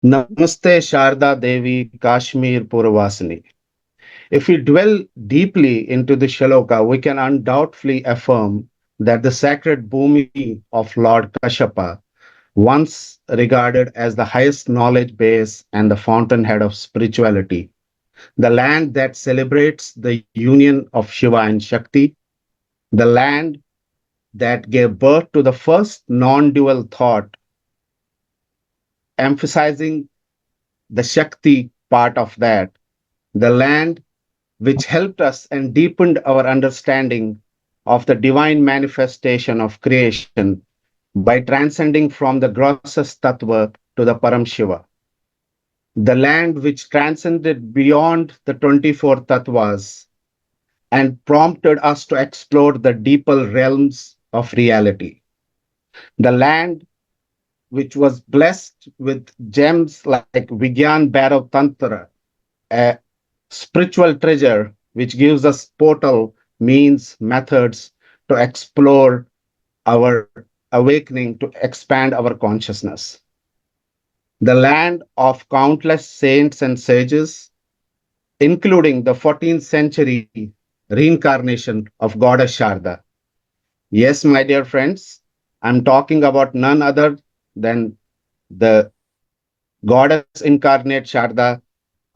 Namaste Sharda Devi Kashmir Purvasini. If we dwell deeply into the shloka, we can undoubtedly affirm that the sacred bhumi of Lord Kashyapa, once regarded as the highest knowledge base and the fountainhead of spirituality, the land that celebrates the union of Shiva and Shakti, the land that gave birth to the first non dual thought, emphasizing the Shakti part of that, the land which helped us and deepened our understanding of the divine manifestation of creation by transcending from the grossest tattva to the Param Shiva. The land which transcended beyond the 24 tattvas and prompted us to explore the deeper realms of reality. The land which was blessed with gems like Vigyan Bhairav Tantra, a spiritual treasure which gives us portal means methods to explore our awakening, to expand our consciousness. The land of countless saints and sages, including the 14th century reincarnation of Goddess Sharda. Yes, my dear friends, I'm talking about none other than the Goddess incarnate Sharda,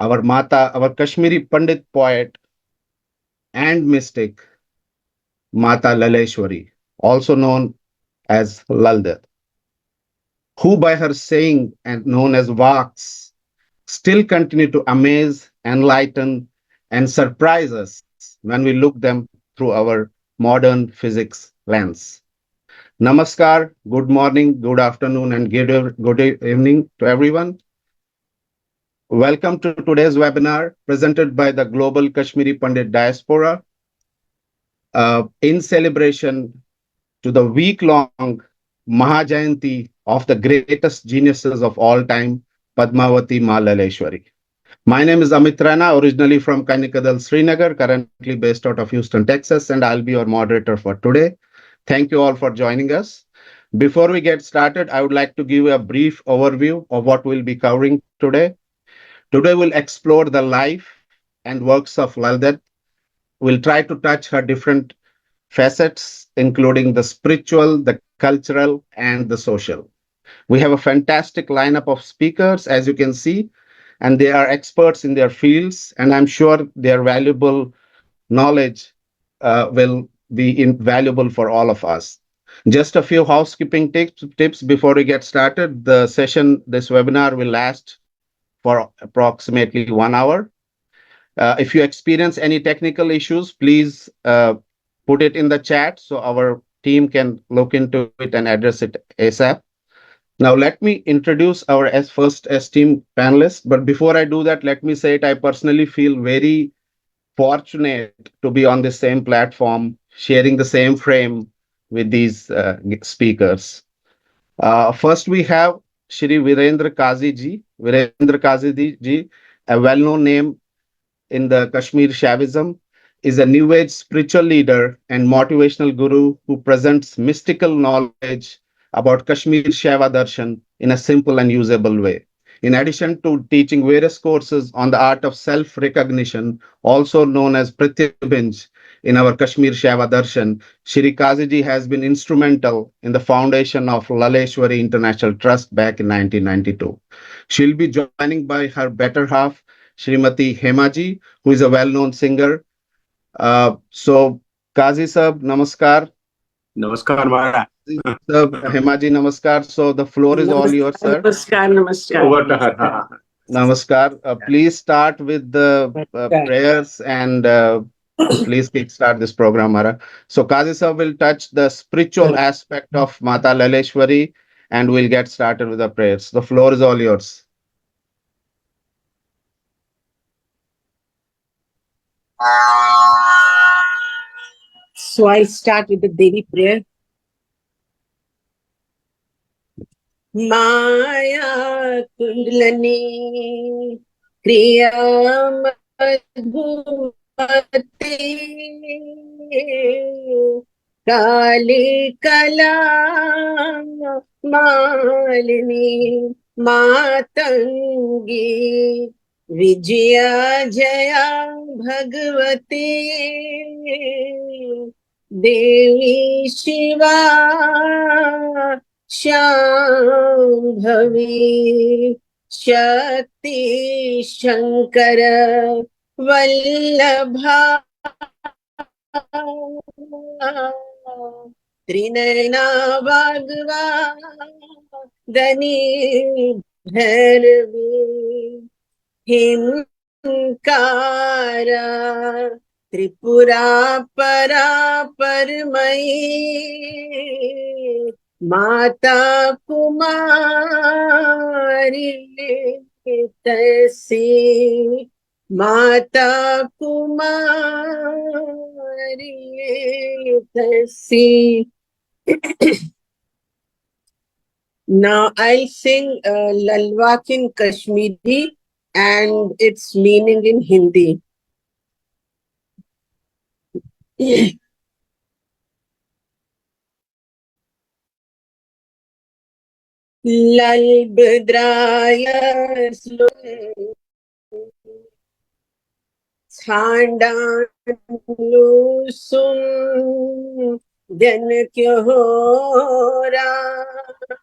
our Mata, our Kashmiri Pandit poet and mystic, Mata Lalleshwari, also known as Lalde, who by her saying and known as Vaks still continue to amaze, enlighten, and surprise us when we look them through our modern physics lens. Namaskar, good morning, good afternoon, and good evening to everyone. Welcome to today's webinar presented by the Global Kashmiri Pandit Diaspora in celebration to the week-long Mahajayanti of the greatest geniuses of all time, Padmavati Ma Lalleshwari. My name is Amit Rana, originally from Kanikadal, Srinagar, currently based out of Houston, Texas, and I'll be your moderator for today. Thank you all for joining us. Before we get started, I would like to give a brief overview of what we'll be covering today. Today, we'll explore the life and works of Laldet. We'll try to touch her different facets, including the spiritual, the cultural, and the social. We have a fantastic lineup of speakers, as you can see, and they are experts in their fields, and I'm sure their valuable knowledge will be invaluable for all of us. Just a few housekeeping tips before we get started. The session, this webinar will last for approximately 1 hour. If you experience any technical issues, please put it in the chat so our team can look into it and address it ASAP. Now, let me introduce our first esteemed panelist. But before I do that, let me say it. I personally feel very fortunate to be on the same platform, sharing the same frame with these speakers. First, we have Shri Virendra Kazi ji. Virendra Kazi ji, a well-known name in the Kashmir Shaivism, is a new age spiritual leader and motivational guru who presents mystical knowledge about Kashmir Shaiva Darshan in a simple and usable way. In addition to teaching various courses on the art of self recognition, also known as Pratyabinj, in our Kashmir Shaiva Darshan, Shri Kaziji has been instrumental in the foundation of Laleshwari International Trust back in 1992. She'll be joining by her better half, Srimati Hemaji, who is a well-known singer. So, Kazi Sab, Namaskar. Namaskar, Mara. Sir, Hemaji, Namaskar. So, the floor is all yours, sir. Namaskar, namaskar. Over to her. Namaskar. Please start with the prayers and please kickstart this program, Mara. So, Kazi sir will touch the spiritual aspect of Mata Laleshwari and we'll get started with the prayers. The floor is all yours. So I start with the Devi prayer. Maya Kundalani Kriya Madhumati Kali Kala Malini Matangi Vijaya Jaya Bhagwati देवी शिवा शांभवी शक्ति शंकर वल्लभा त्रिनयना वाग्वा धनी भैरवी हिंकारा त्रिपुरा परा परमयी माता कुमारी तैसी माता कुमारी तैसी. Now I'll sing Lalwak in Kashmiri and its meaning in Hindi. लल बद्राय छांडालु सुन जन क्यों हो रहा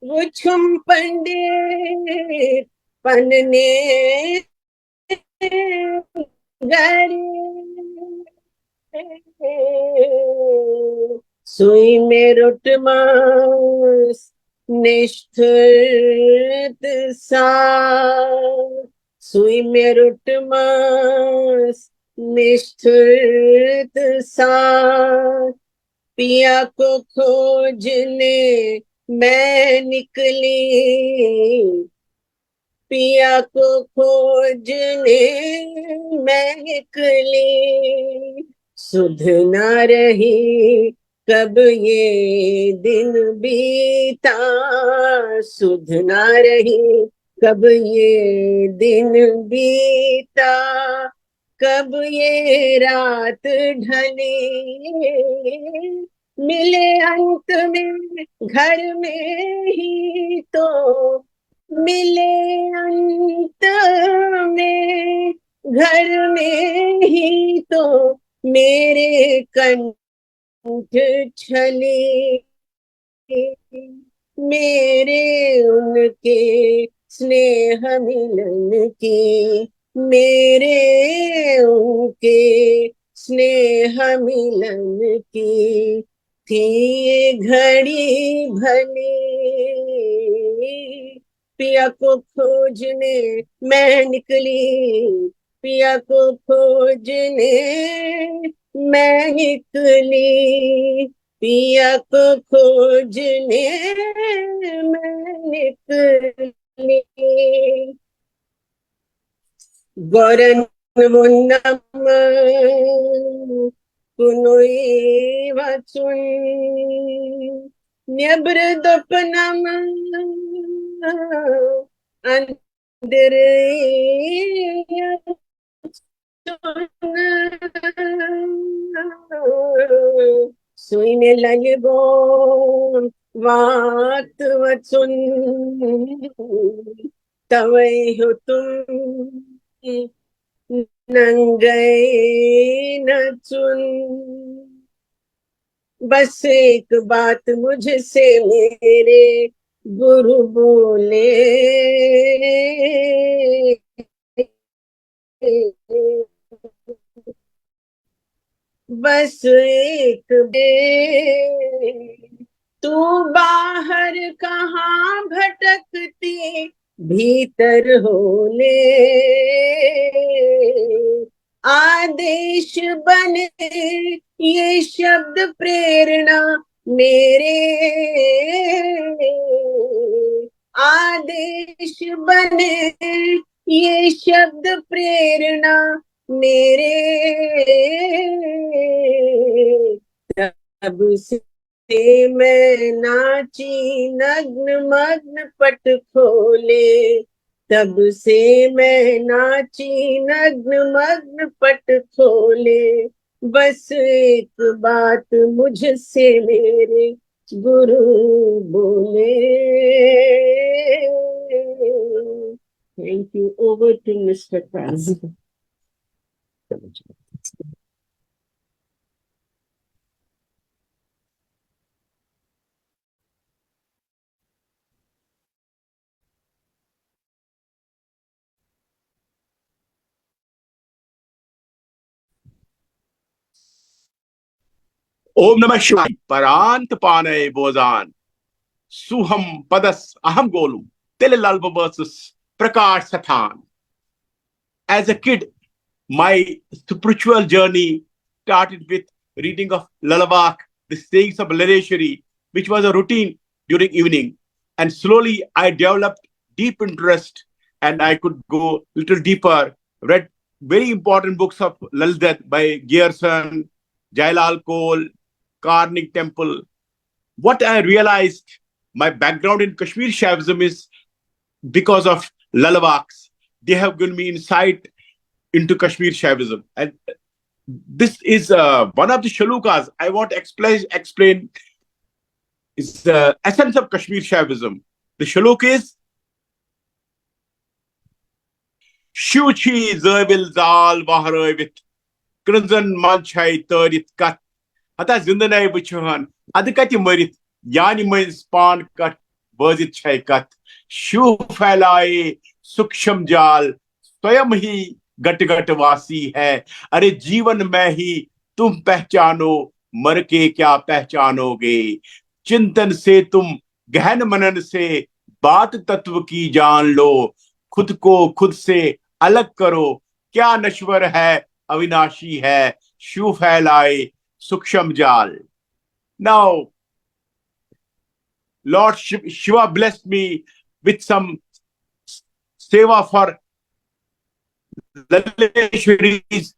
वो छुम पंडित पन्ने सुई में रुट मास निष्ठुर सा सुई में रुट मास निष्ठुर सा पिया को खोजने मैं निकली पिया को खोजने मैं निकली सुध न रही कब ये दिन बीता सुध न रही कब ये दिन बीता कब ये रात ढली मिले अंत में घर में ही तो मिले अंत में घर में ही तो मेरे कंठ छले मेरे उनके स्नेह मिलन की मेरे उनके स्नेह मिलन की थी ये घड़ी भली पिया को खोजने मैं निकली पिया को खोजने मैं निकली पिया को खोजने मैं निकली गौरन मुन्नम कुनुई वचुन न्यब्रदपनम अंदर सुई में लगो वात वचुन तवई हो तुम नंगे न चुन बस एक बात मुझसे मेरे गुरु बोले बस एक तू बाहर कहाँ भटकती भीतर होले आदेश बने ये शब्द प्रेरणा मेरे आदेश बने ये शब्द प्रेरणा मेरे तब से मैं नाची नग्न मग्न पट खोले तब से मैं नाची नग्न मग्न पट खोले बस एक बात मुझसे मेरे Guru Bole. Thank you. Over to Mr. Khan. Om Namah Shivaya. Parant Panay Bozan. Suham Padas Aham Golu. Telelalva versus Prakash Sathan. As a kid, my spiritual journey started with reading of Lalabak, the sayings of Lalleshwari, which was a routine during evening. And slowly I developed deep interest and I could go little deeper, read very important books of Laldat by Gerson, Jailal Cole, Karnik Temple. What I realized, my background in Kashmir Shaivism is because of Lalabaks. They have given me insight into Kashmir Shaivism. And this is one of the shalukas I want to explain is the essence of Kashmir Shaivism. The shaluk is Shuchi Zerbil Zal Vaharovit Krinzan Manchai Turdit Kat Hata Zindanai Buchuhan Adikati Marit Yani Main Span Kat Burzit Chai Kat Shu Falai Suksham Jal स्वयं ही गट गट वासी है अरे जीवन में ही तुम पहचानो मर के क्या पहचानोगे चिंतन से तुम गहन मनन से बात तत्व की जान लो खुद को खुद से अलग करो क्या नश्वर है अविनाशी है शू फैलाए सूक्ष्म जाल now Lord Shiva blessed me with some seva for Lalleshwari's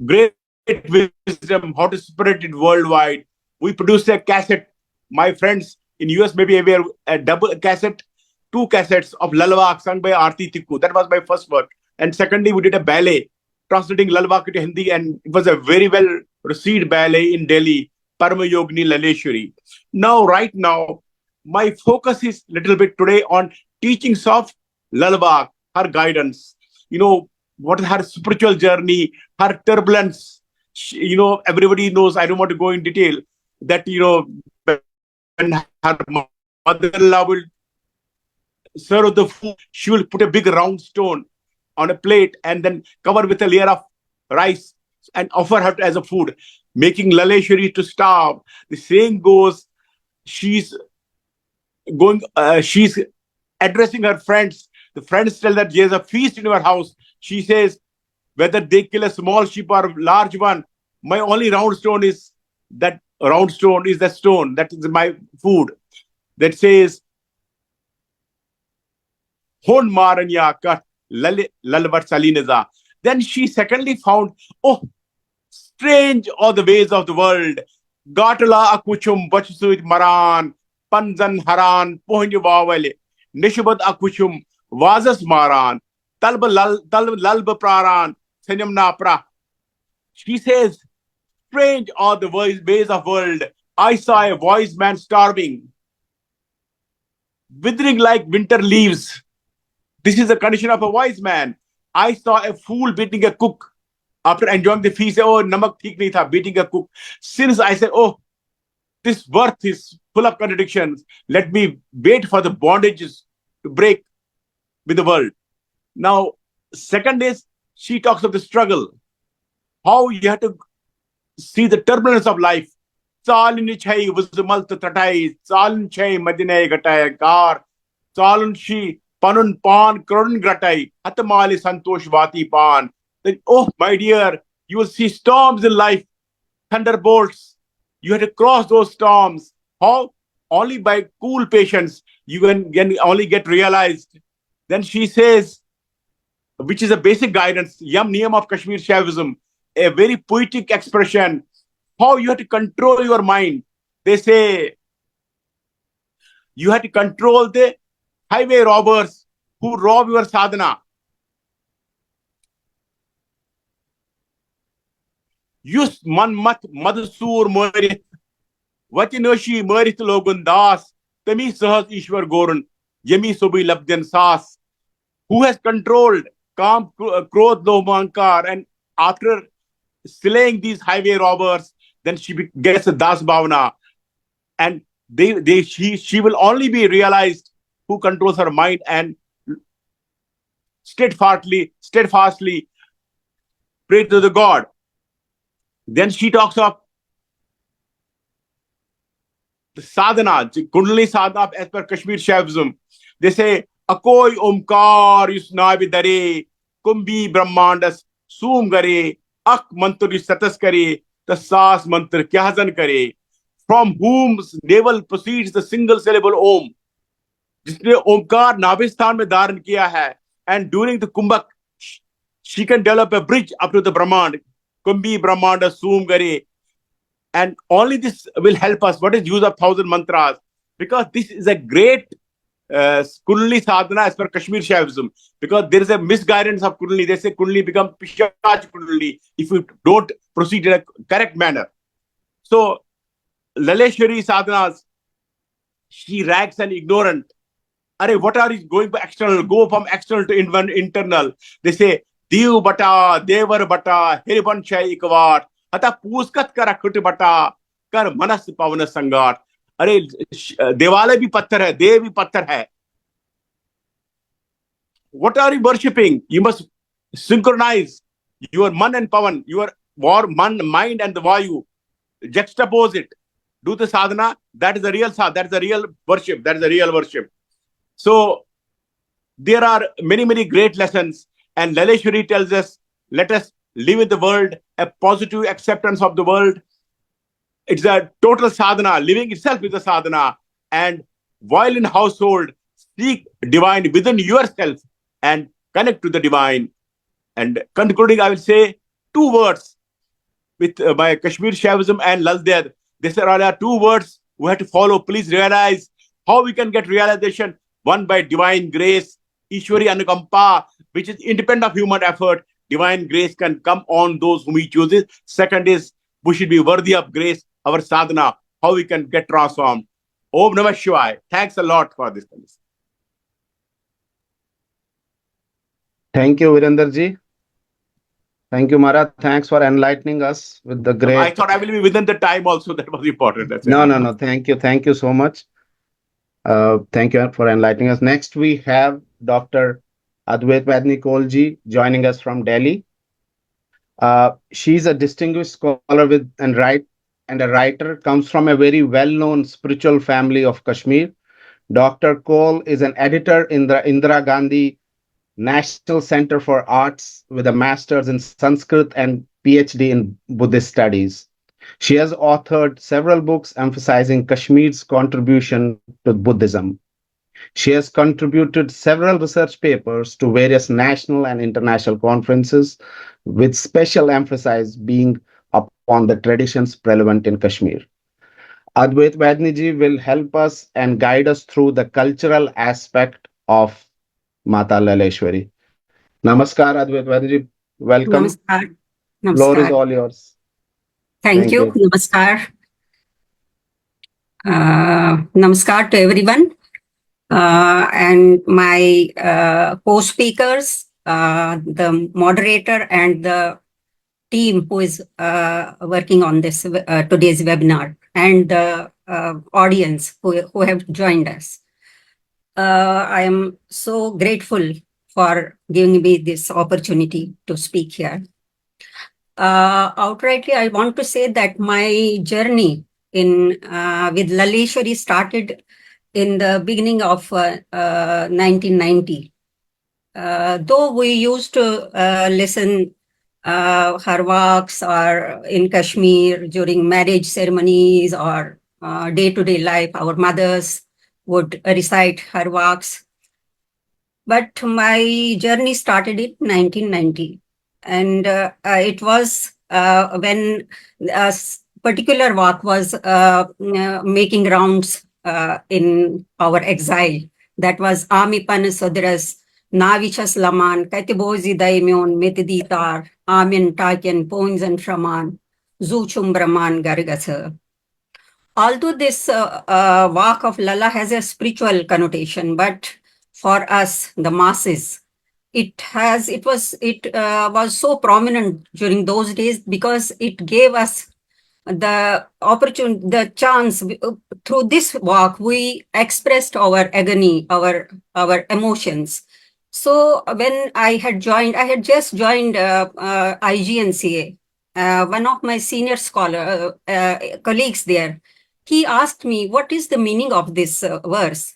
great wisdom, how to spread it worldwide. We produced a cassette. My friends in US may be aware, a double cassette, two cassettes of Lalwak sung by Aarti Tikku. That was my first work. And secondly, we did a ballet translating Lalwak into Hindi, and it was a very well received ballet in Delhi, Shiv Mahayogini Lalleshwari. Right now, my focus is little bit today on teachings of Lalwak, her guidance. What is her spiritual journey, her turbulence. Everybody knows, I don't want to go in detail, that, when her mother-in-law will serve the food, she will put a big round stone on a plate and then cover with a layer of rice and offer her as a food, making Lalleshwari to starve. The saying goes, she's she's addressing her friends. The friends tell that there's a feast in your house. She says, whether they kill a small sheep or a large one, my only round stone is that round stone is the stone. That is my food. That says, Hon Maranya kat lalvar salinaza. Then she secondly found, oh, strange are the ways of the world. Gatala akuchum bachsuit maran, panzan haran, pohinyu bawale, nishubat akuchum, vazas maran, talba lalba praran, senyamna pra. She says, strange are the ways of world. I saw a wise man starving, withering like winter leaves. This is the condition of a wise man. I saw a fool beating a cook. After enjoying the feast, oh, namak theek nahi tha, beating a cook. Since I said, oh, this birth is full of contradictions, let me wait for the bondages to break with the world. Now, second is, she talks of the struggle. How you have to see the turbulence of life. Salin chai was the malta tatai, salin chai madine gatai gar, salin shi panun pan krodin gratai, hatamali santosh vati pan. Then, oh, my dear, you will see storms in life, thunderbolts. You have to cross those storms. How? Only by cool patience you can only get realized. Then she says, which is a basic guidance, Yam Niyam of Kashmir Shaivism, a very poetic expression, how you have to control your mind. They say you have to control the highway robbers who rob your sadhana. Yus man mat madhusur moirit Vatinoshi Marith Logun Das, Tami Sahas Ishwar Gorun, Yemi Sobi Labdyan Sas, who has controlled Kam Krodh Lohmankar, and after slaying these highway robbers, then she gets a Das Bhavana, and she will only be realized who controls her mind and steadfastly pray to the God. Then she talks of the sadhana, Kundalini sadhana as per Kashmir Shaivism. They say, Akoi Omkar Yusnavi Dare, Kumbi Brahmandas Sum Gare, Ak Mantur Satas Kare, the Sas Mantur Kyahazan Kare, from whose navel proceeds the single syllable Om. जिसने ओमकार नाभिस्थान में धारण किया है, and during the kumbhak she can develop a bridge up to the brahmand, kumbi brahmanda sum gare, and only this will help us. What is use of 1,000 mantras? Because this is a great Kundalini sadhana as per Kashmir Shaivism, because there is a misguidance of Kundalini. They say Kundalini becomes Pishaj Kundalini if you don't proceed in a correct manner. So Lalleshwari sadhanas, she rags an ignorant. Are, what are you going for external? Go from external to internal. They say, Div bata, Devar bata, Hiriban Chai Ikvat, Hata Puskat Kara Kut bata, Kar Manas Pavana Sangat. Are, Devale bhi patthar hai, Dev bhi patthar hai. What are you worshipping? You must synchronize your man and pavan, your mind and the vayu. Juxtapose it. Do the sadhana. That is the real sadhana. That is the real worship. That is the real worship. So there are many, many great lessons, and Lalleshwari tells us, let us live in the world, a positive acceptance of the world. It's a total sadhana. Living itself is a sadhana. And while in household, seek divine within yourself and connect to the divine. And concluding, I will say 2 words with my Kashmir Shaivism and Lalder. These are 2 words we have to follow. Please realize how we can get realization. One, by divine grace, Ishwari Anukampa, which is independent of human effort. Divine grace can come on those whom he chooses. Second is, we should be worthy of grace, our sadhana, how we can get transformed. Om Namah Shivaya. Thanks a lot for this. Thank you, Virendraji. Thank you, Mara. Thanks for enlightening us with the great. I thought I will be within the time also. That was important. That's no. Thank you. Thank you so much. Thank you for enlightening us. Next, we have Dr. Advait Vadnikolji joining us from Delhi. She's a distinguished scholar and a writer, comes from a very well-known spiritual family of Kashmir. Dr. Kaul is an editor in the Indira Gandhi National Center for Arts with a master's in Sanskrit and PhD in Buddhist studies. She has authored several books emphasizing Kashmir's contribution to Buddhism. She has contributed several research papers to various national and international conferences, with special emphasis being upon the traditions prevalent in Kashmir. Advait Vadniji will help us and guide us through the cultural aspect of Mata Lalleshwari. Namaskar, Advait Vadniji. Welcome. Namaskar. Floor is all yours. Thank you. Namaskar. Namaskar to everyone. And my co-speakers, the moderator and the team who is working on this today's webinar, and the audience who have joined us. I am so grateful for giving me this opportunity to speak here. Outrightly, I want to say that my journey with Lalleshwari started in the beginning of 1990. Though we used to listen her works or in Kashmir during marriage ceremonies or day-to-day life, our mothers would recite her works. But my journey started in 1990. And it was when a particular work was making rounds in our exile. That was Ami Pan Sodras, Navichas Laman, Katibozi Daimyon, Metiditar, Amin Taken, Poins and Framan, Zuchum Brahman Gargasa. although this walk of Lalla has a spiritual connotation, but for us, the masses, it was so prominent during those days because it gave us the opportunity, the chance. Through this walk, we expressed our agony, our emotions. So when I had just joined IGNCA. One of my senior colleagues there, he asked me, "What is the meaning of this verse?"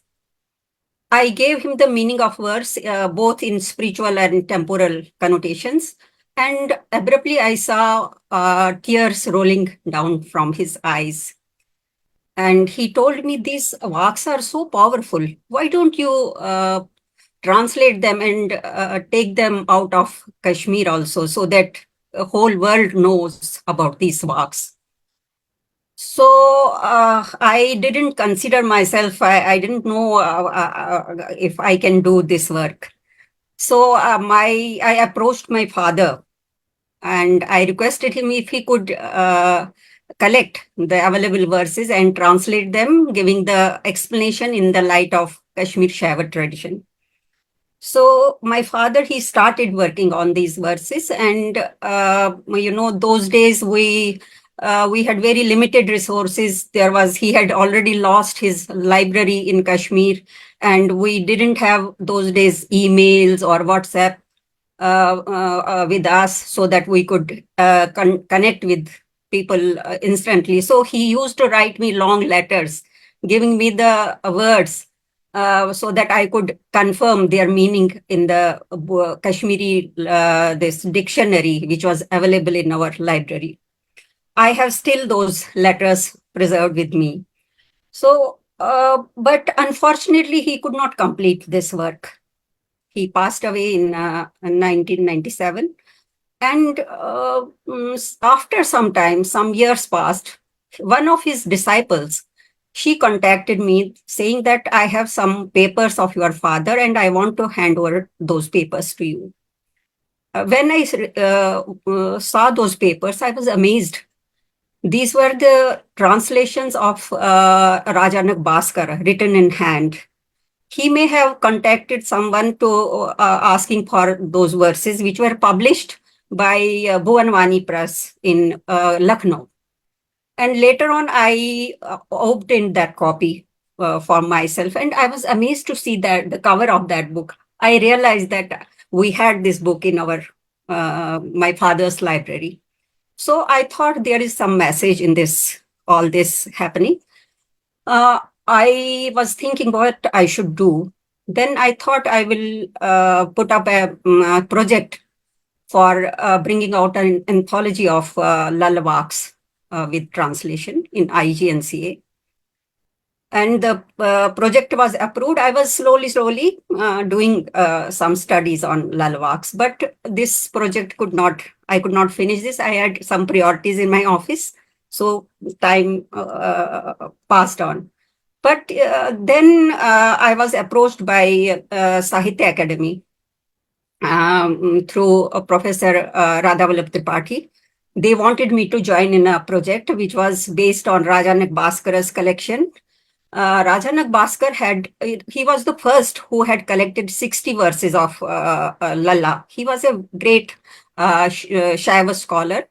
I gave him the meaning of verse, both in spiritual and temporal connotations. And abruptly, I saw tears rolling down from his eyes. And he told me, "These walks are so powerful. Why don't you translate them and take them out of Kashmir also, so that the whole world knows about these walks?" So I didn't consider myself, I didn't know if I can do this work. So I approached my father and I requested him if he could collect the available verses and translate them, giving the explanation in the light of Kashmir Shaiva tradition. So my father, he started working on these verses, and those days we had very limited resources. He had already lost his library in Kashmir, and we didn't have those days emails or WhatsApp with us so that we could connect with people instantly. So he used to write me long letters, giving me the words so that I could confirm their meaning in the Kashmiri this dictionary, which was available in our library. I have still those letters preserved with me. So, but unfortunately, he could not complete this work. He passed away in 1997. And after some time, some years passed, one of his disciples, she contacted me saying that I have some papers of your father and I want to hand over those papers to you. When I saw those papers, I was amazed. These were the translations of Rajanak Bhaskara, written in hand. He may have contacted someone to asking for those verses, which were published by Bhuvanwani Press in Lucknow. And later on, I obtained that copy for myself, and I was amazed to see that the cover of that book. I realized that we had this book in our my father's library. So I thought there is some message in this, all this happening. I was thinking what I should do. Then I thought I will put up a project for bringing out an anthology of lullabies with translation in IGNCA. And the project was approved. I was slowly doing some studies on lullabies, but this project I could not finish this. I had some priorities in my office, so time passed on. But then I was approached by Sahitya Academy through Professor Radha Vallabh Tripathi. They wanted me to join in a project which was based on Rajanak Bhaskara's collection. Rajanak Bhaskar he was the first who had collected 60 verses of Lalla. He was a great Shaiva scholar.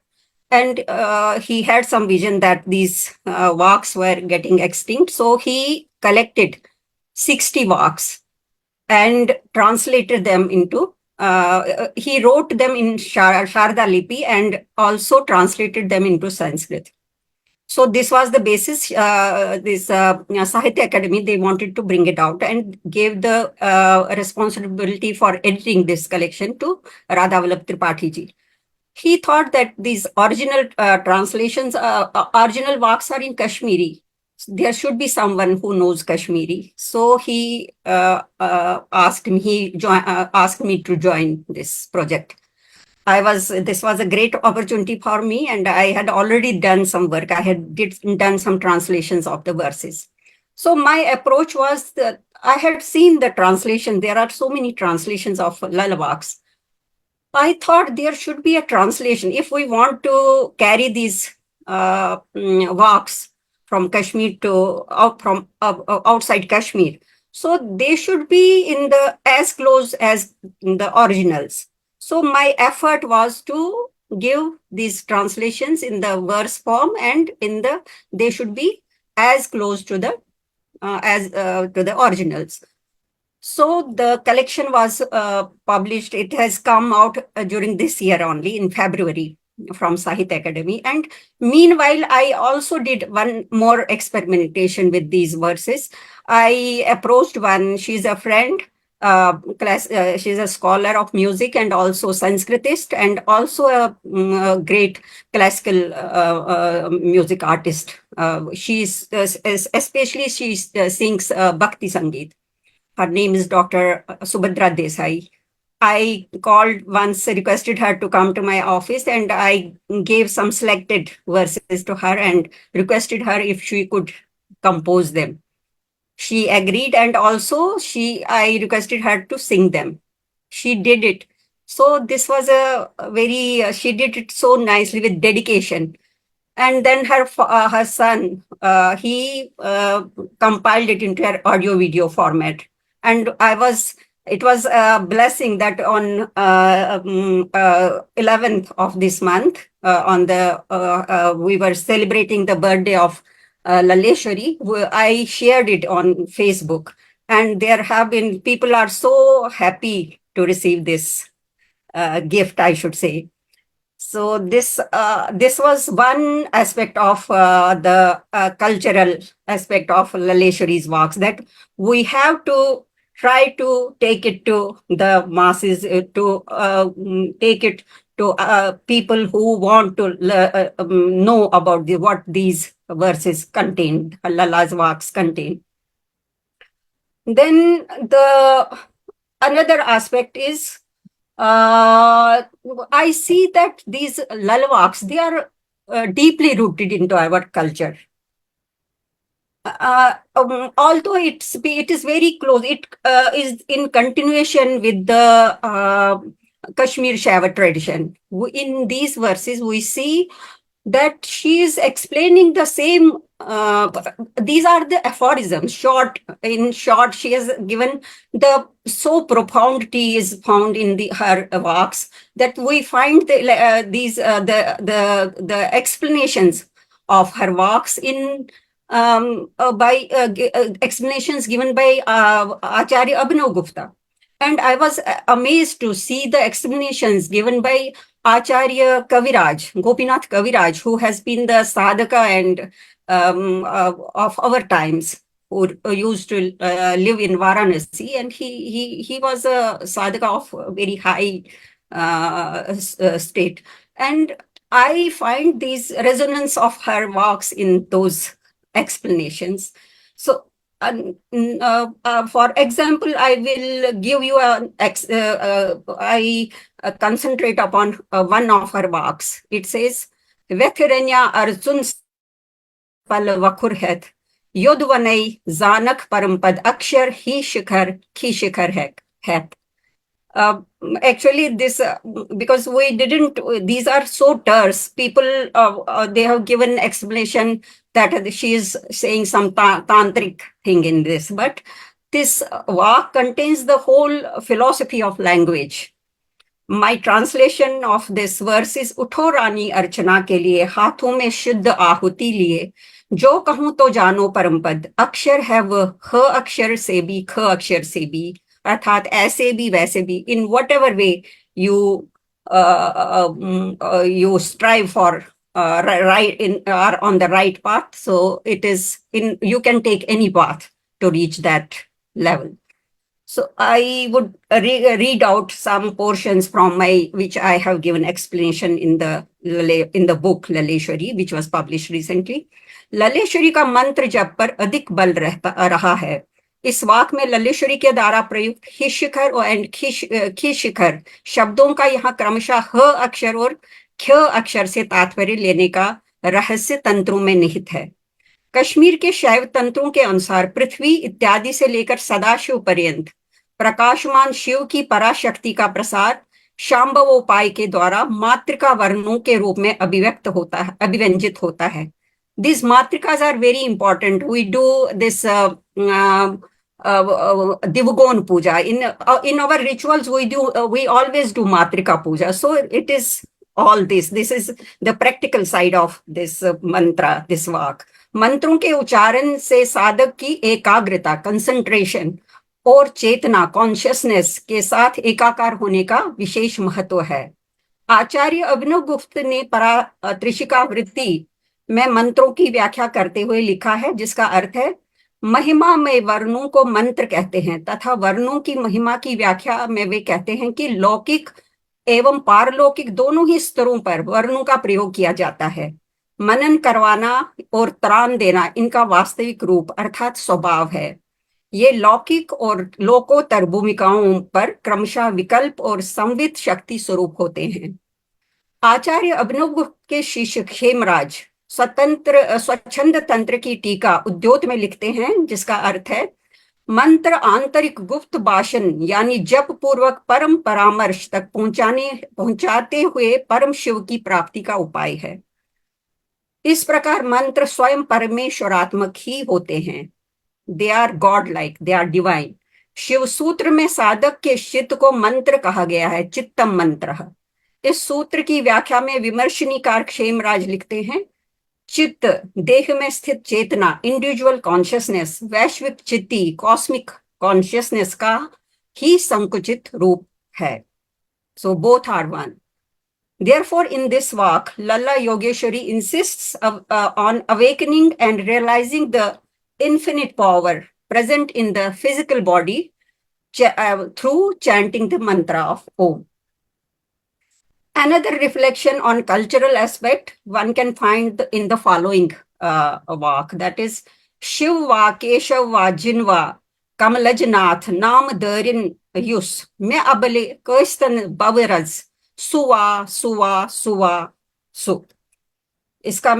And he had some vision that these walks were getting extinct. So he collected 60 walks and translated them into, he wrote them in Sharda Lipi and also translated them into Sanskrit. So this was the basis, this Sahitya Academy, they wanted to bring it out and gave the responsibility for editing this collection to Radha Vallabh Tripathi ji. He thought that these original translations, original works are in Kashmiri. There should be someone who knows Kashmiri. So he asked me to join this project. This was a great opportunity for me, and I had already done some work. I had done some translations of the verses. So my approach was that I had seen the translation. There are so many translations of lullabies. I thought there should be a translation. If we want to carry these walks from Kashmir to from outside Kashmir. So they should be in the as close as the originals. So my effort was to give these translations in the verse form, and they should be as close to the to the originals. So the collection was published. It has come out during this year only in February from Sahitya Academy. And meanwhile, I also did one more experimentation with these verses. I approached one, she's a friend, she's a scholar of music and also Sanskritist, and also a great classical music artist. Especially she sings Bhakti Sangeet. Her name is Dr. Subhadra Desai. I called once, requested her to come to my office, and I gave some selected verses to her and requested her if she could compose them. She agreed, and also I requested her to sing them. She did it. So this was she did it so nicely with dedication. And then her son, he compiled it into an audio video format. And it was a blessing that on 11th of this month, we were celebrating the birthday of Lalleshwari. I shared it on Facebook, and people are so happy to receive this gift, I should say. So this was one aspect of the cultural aspect of Laleshwari's works, that we have to try to take it to the masses, to take it to people who want to know about what these verses contain, Lala's works contain. Then another aspect is, I see that these lalwaks, they are deeply rooted into our culture. Although it is very close, it is in continuation with the Kashmir Shaiva tradition. In these verses, we see that she is explaining the same. These are the aphorisms. In short, she has given so profundity is found in her works that we find the explanations of her works in by explanations given by Acharya Abhinav Gupta. And I was amazed to see the explanations given by Acharya Kaviraj, Gopinath Kaviraj, who has been the sadhaka and of our times, who used to live in Varanasi, and he was a sadhaka of a very high state. And I find these resonance of her works in those explanations. So for example, I will give you I concentrate upon one of her works. It says, Vethirenya Arjun Pal Vakurhet, Yodvanai Zanak Parampad Akshar Hi Shikhar Ki Shikhar Het. Actually, this because these are so terse. People they have given explanation that she is saying some tantric thing in this, but this work contains the whole philosophy of language. My translation of this verse is, उठो रानी अर्चना के लिए, हाथों में शुद्ध आहुति लिए, जो कहूं तो जानो परमपद, अक्षर है वह ह अक्षर से भी ख अक्षर से भी, अर्थात ऐसे भी वैसे भी, in whatever way you strive for are on the right path. So you can take any path to reach that level. So I would read out some portions from which I have given explanation in the book Laleshwari, which was published recently. Laleshwari का मंत्र जप पर अधिक बल रहा है. इस वाक में ललेश्वरी के द्वारा प्रयुक्त ही शिखर और खी शिखर शब्दों का यहाँ क्रमशः ह अक्षर और ख अक्षर से तात्पर्य लेने का रहस्य तंत्रों में निहित है. कश्मीर के शैव तंत्रों के अनुसार पृथ्वी इत्यादि से लेकर सदाशिव पर्यंत प्रकाशमान शिव की पराशक्ति का प्रसार शांभवोपाय के द्वारा मातृका वर्णों के रूप में अभिव्यंजित होता है. These matrikas are very important. We do this Divagon puja. In our rituals, we always do matrika puja. So it is all this. This is the practical side of this mantra, this vak. मंत्रों के उच्चारण से साधक की एकाग्रता, concentration और चेतना, consciousness के साथ एकाकार होने का विशेष महत्व है। आचार्य अभिनव गुप्त ने त्रिशिका वृत्ति में मंत्रों की व्याख्या करते हुए लिखा है, जिसका अर्थ है महिमा में वर्णों को मंत्र कहते हैं तथा वर्णों की महिमा की व्याख्या में वे कहते हैं कि लौकिक एवं पारलौकिक दोनों ही स्तरों पर वर्णों का प्रयोग किया जाता है। मनन करवाना और त्राण देना इनका वास्तविक रूप अर्थात स्वभाव है। ये लौकिक और लोकोत्तर भूमिकाओं पर क्रमशः विकल्प और संवित शक्ति स्वरूप होते हैं। आचार्य अभिनव गुप्त के शिष्य खेमराज स्वच्छंद तंत्र की टीका उद्योत में लिखते हैं, जिसका अर्थ है मंत्र आंतरिक गुप्त भाषण यानी जप पूर्वक परम परामर्श तक पहुंचाते हुए परम शिव की प्राप्ति का उपाय है। इस प्रकार मंत्र स्वयं परमेश्वरात्मक ही होते हैं। They are god like, they are divine. Shiva Sutra में साधक के चित्त को मंत्र कहा गया है, चित्तम मंत्र। इस सूत्र की व्याख्या में विमर्शनीकार क्षेमराज लिखते हैं, चित्त देह में स्थित चेतना, इंडिविजुअल कॉन्शियसनेस, वैश्विक चित्ती, कॉस्मिक कॉन्शियसनेस का ही संकुचित रूप है। So both are one. Therefore, in this walk, Lalla Yogeshwari insists on awakening and realizing the infinite power present in the physical body through chanting the mantra of Om. Another reflection on cultural aspect one can find in the following walk, that is, Shiv va, Keshav va, Jin va, Kamalajnath, Nam Darin Yus, Me Abale, Kirstan Baviraz, सुवा सुवा सुवा सु। इसका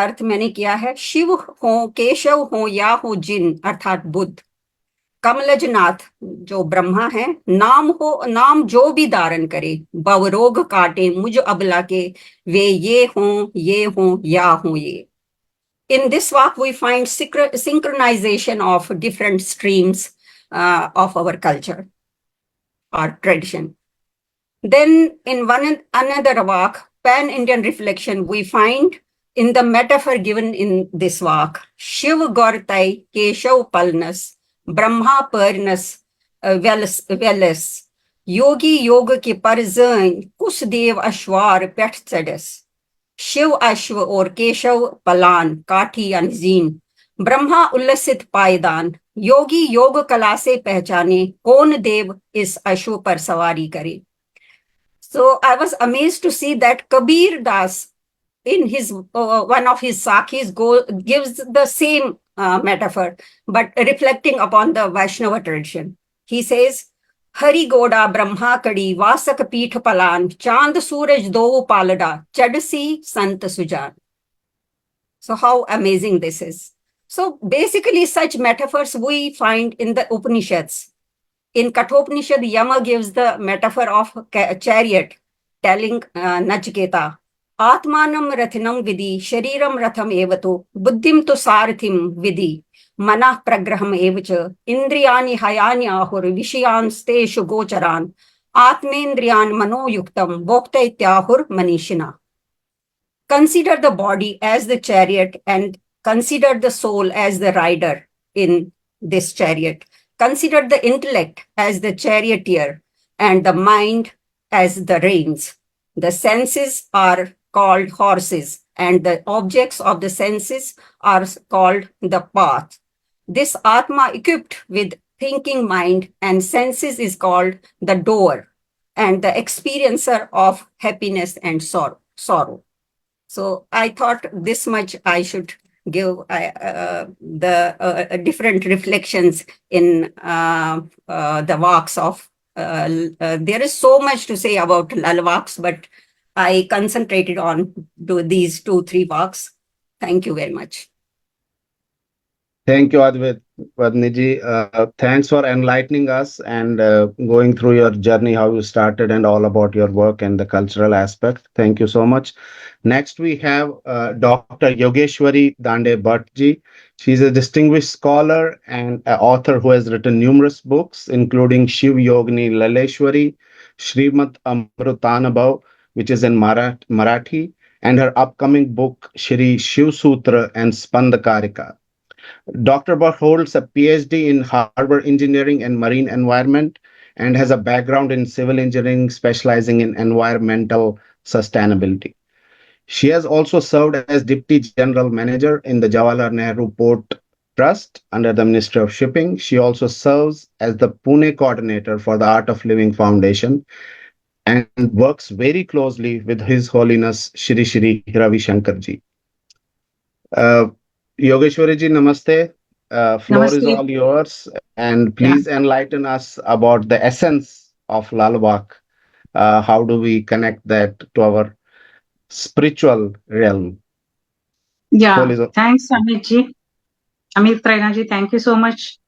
अर्थ मैंने किया है, शिव हो, केशव हो या हो जिन अर्थात बुद्ध, कमलजनाथ जो ब्रह्मा है, नाम हो, नाम जो भी धारण करे, बवरोग काटे मुझ अबला के, वे ये हो या हो ये। In this walk we find synchronization of different streams of our culture or tradition. Then in another walk, pan-Indian reflection, we find in the metaphor given in this walk, Shiv Gortai Keshav Palnas, Brahma Parnas Velas, Yogi Yoga के परजन कुस देव अश्वार पेठ चढ़स, शिव अश्व और केशव पलान काठी अनजीन, ब्रह्मा उल्लसित पायदान, योगी योग कला से पहचाने कौन देव इस अश्व पर सवारी करे। So I was amazed to see that Kabir Das, in his one of his Sakhis, gives the same metaphor, but reflecting upon the Vaishnava tradition. He says, Hari Goda Brahma Kadi Vasak Peeth Palan Chand Suraj Do Palada Chadasi Sant Sujan. So how amazing this is. So basically such metaphors we find in the Upanishads. In Kathopanishad, Yama gives the metaphor of chariot, telling Nachiketa, Atmanam Rathinam Vidhi, Shariram Ratham Evato, Buddhim to Sarathim Vidhi, Manah Pragraham Evacha, Indriyani Hayani Ahur, Vishayan Steshu Gocharan, Atmendriyan Mano Yuktam, Bhokta Ityahur Manishina. Consider the body as the chariot and consider the soul as the rider in this chariot. Consider the intellect as the charioteer and the mind as the reins. The senses are called horses and the objects of the senses are called the path. This Atma equipped with thinking mind and senses is called the door and the experiencer of happiness and sorrow. So I thought this much I should give the different reflections in the walks of, there is so much to say about Lal walks, but I concentrated on these 2-3 walks. Thank you very much. Thank you, Padniji. Thanks for enlightening us and going through your journey, how you started, and all about your work and the cultural aspect. Thank you so much. Next, we have Dr. Yogeshwari Dande Bhattji. She's a distinguished scholar and author who has written numerous books, including Shiv Yogini Lalleshwari, Srimat Amrutanabhav, which is in Marathi, and her upcoming book, Shri Shiv Sutra and Spandakarika. Dr. Buck holds a PhD in harbor engineering and marine environment and has a background in civil engineering, specializing in environmental sustainability. She has also served as Deputy General Manager in the Jawaharlal Nehru Port Trust under the Ministry of Shipping. She also serves as the Pune coordinator for the Art of Living Foundation and works very closely with His Holiness Shri Shri Ravi Shankar ji. Uh, Yogeshwari ji, namaste. Floor is Namaste. all yours, and Yeah. please enlighten us about the essence of Lalwak. How do we connect that to our spiritual realm? Yeah. Floor is all- Thanks, Amit ji. Amit Praina ji, thank you so much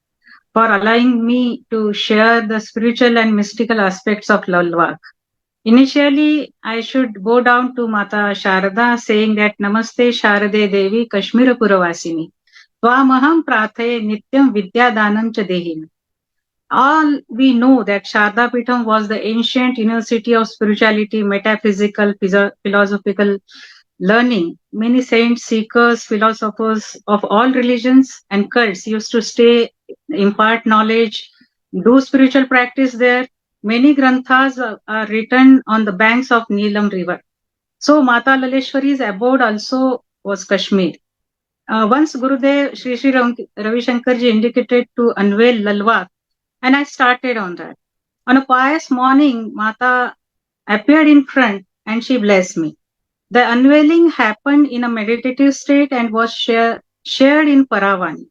for allowing me to share the spiritual and mystical aspects of Lalwak. Initially, I should go down to Mata Sharada saying that Namaste Sharade Devi Kashmira Puravasini. Tvamaham Prathaye Nityam Vidyadanam Cha Dehini. All we know that Sharda Pitham was the ancient university of spirituality, metaphysical, philosophical learning. Many saints, seekers, philosophers of all religions and cults used to stay, impart knowledge, do spiritual practice there. Many granthas are written on the banks of Neelam river. So Mata Laleshwari's abode also was Kashmir. Once Gurudev Sri Sri Ravi Shankar ji indicated to unveil Lalwak, and I started on that. On a pious morning, Mata appeared in front and she blessed me. The unveiling happened in a meditative state and was shared in Paravani.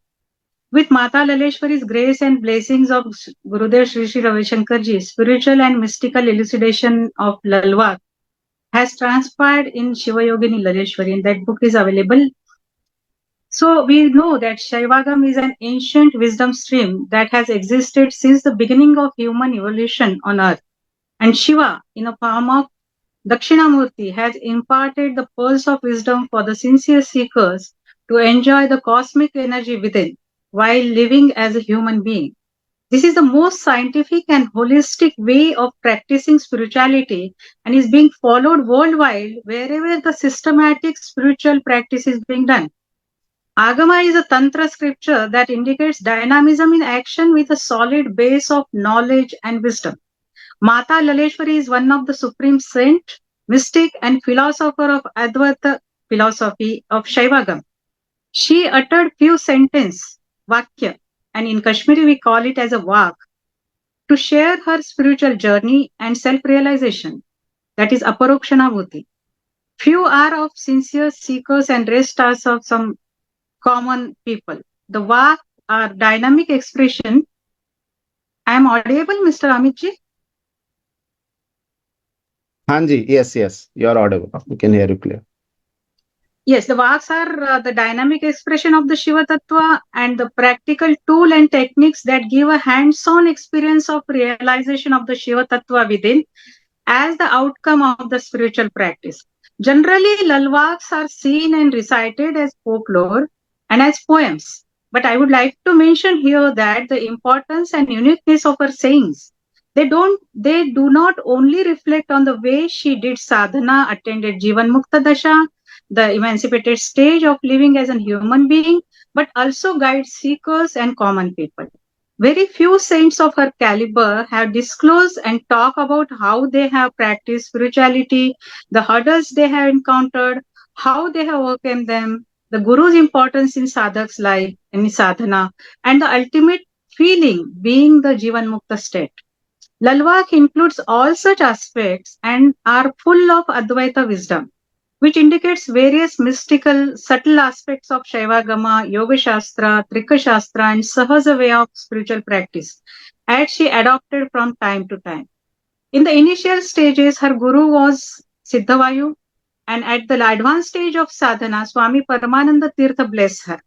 With Mata Laleshwari's grace and blessings of Gurudev Sri Sri Ravi Shankar ji, spiritual and mystical elucidation of Lalwak has transpired in Shiva Yogini Lalleshwari, and that book is available. So we know that Shaivagam is an ancient wisdom stream that has existed since the beginning of human evolution on earth. And Shiva, in a form of Dakshinamurti, has imparted the pulse of wisdom for the sincere seekers to enjoy the cosmic energy within while living as a human being. This is the most scientific and holistic way of practicing spirituality and is being followed worldwide wherever the systematic spiritual practice is being done. Agama is a tantra scripture that indicates dynamism in action with a solid base of knowledge and wisdom. Mata Laleshwari is one of the supreme saint, mystic, and philosopher of Advaita philosophy of Shaivagam. She uttered few sentences, Vakya, and in Kashmiri we call it as a Vak, to share her spiritual journey and self-realization, that is Aparokshanabhuti. Few are of sincere seekers and rest are of some common people. The Vak are dynamic expression. I am audible, Mr. Amitji? Hanji, yes, you're audible. We can hear you clear. Yes, the Vaks are the dynamic expression of the Shiva Tattva and the practical tool and techniques that give a hands-on experience of realization of the Shiva Tattva within as the outcome of the spiritual practice. Generally, Lalwaks are seen and recited as folklore and as poems. But I would like to mention here that the importance and uniqueness of her sayings, they do not only reflect on the way she did sadhana, attended Jivan Mukta Dasha, the emancipated stage of living as a human being, but also guide seekers and common people. Very few saints of her caliber have disclosed and talk about how they have practiced spirituality, the hurdles they have encountered, how they have overcome them, the Guru's importance in sadhak's life, in sadhana, and the ultimate feeling being the Jivan Mukta state. Lalwak includes all such aspects and are full of Advaita wisdom, which indicates various mystical, subtle aspects of Shaivagama, Yoga Shastra, Trika Shastra, and Sahaja way of spiritual practice, as she adopted from time to time. In the initial stages, her guru was Siddhavayu, and at the advanced stage of sadhana, Swami Paramananda Tirtha blessed her.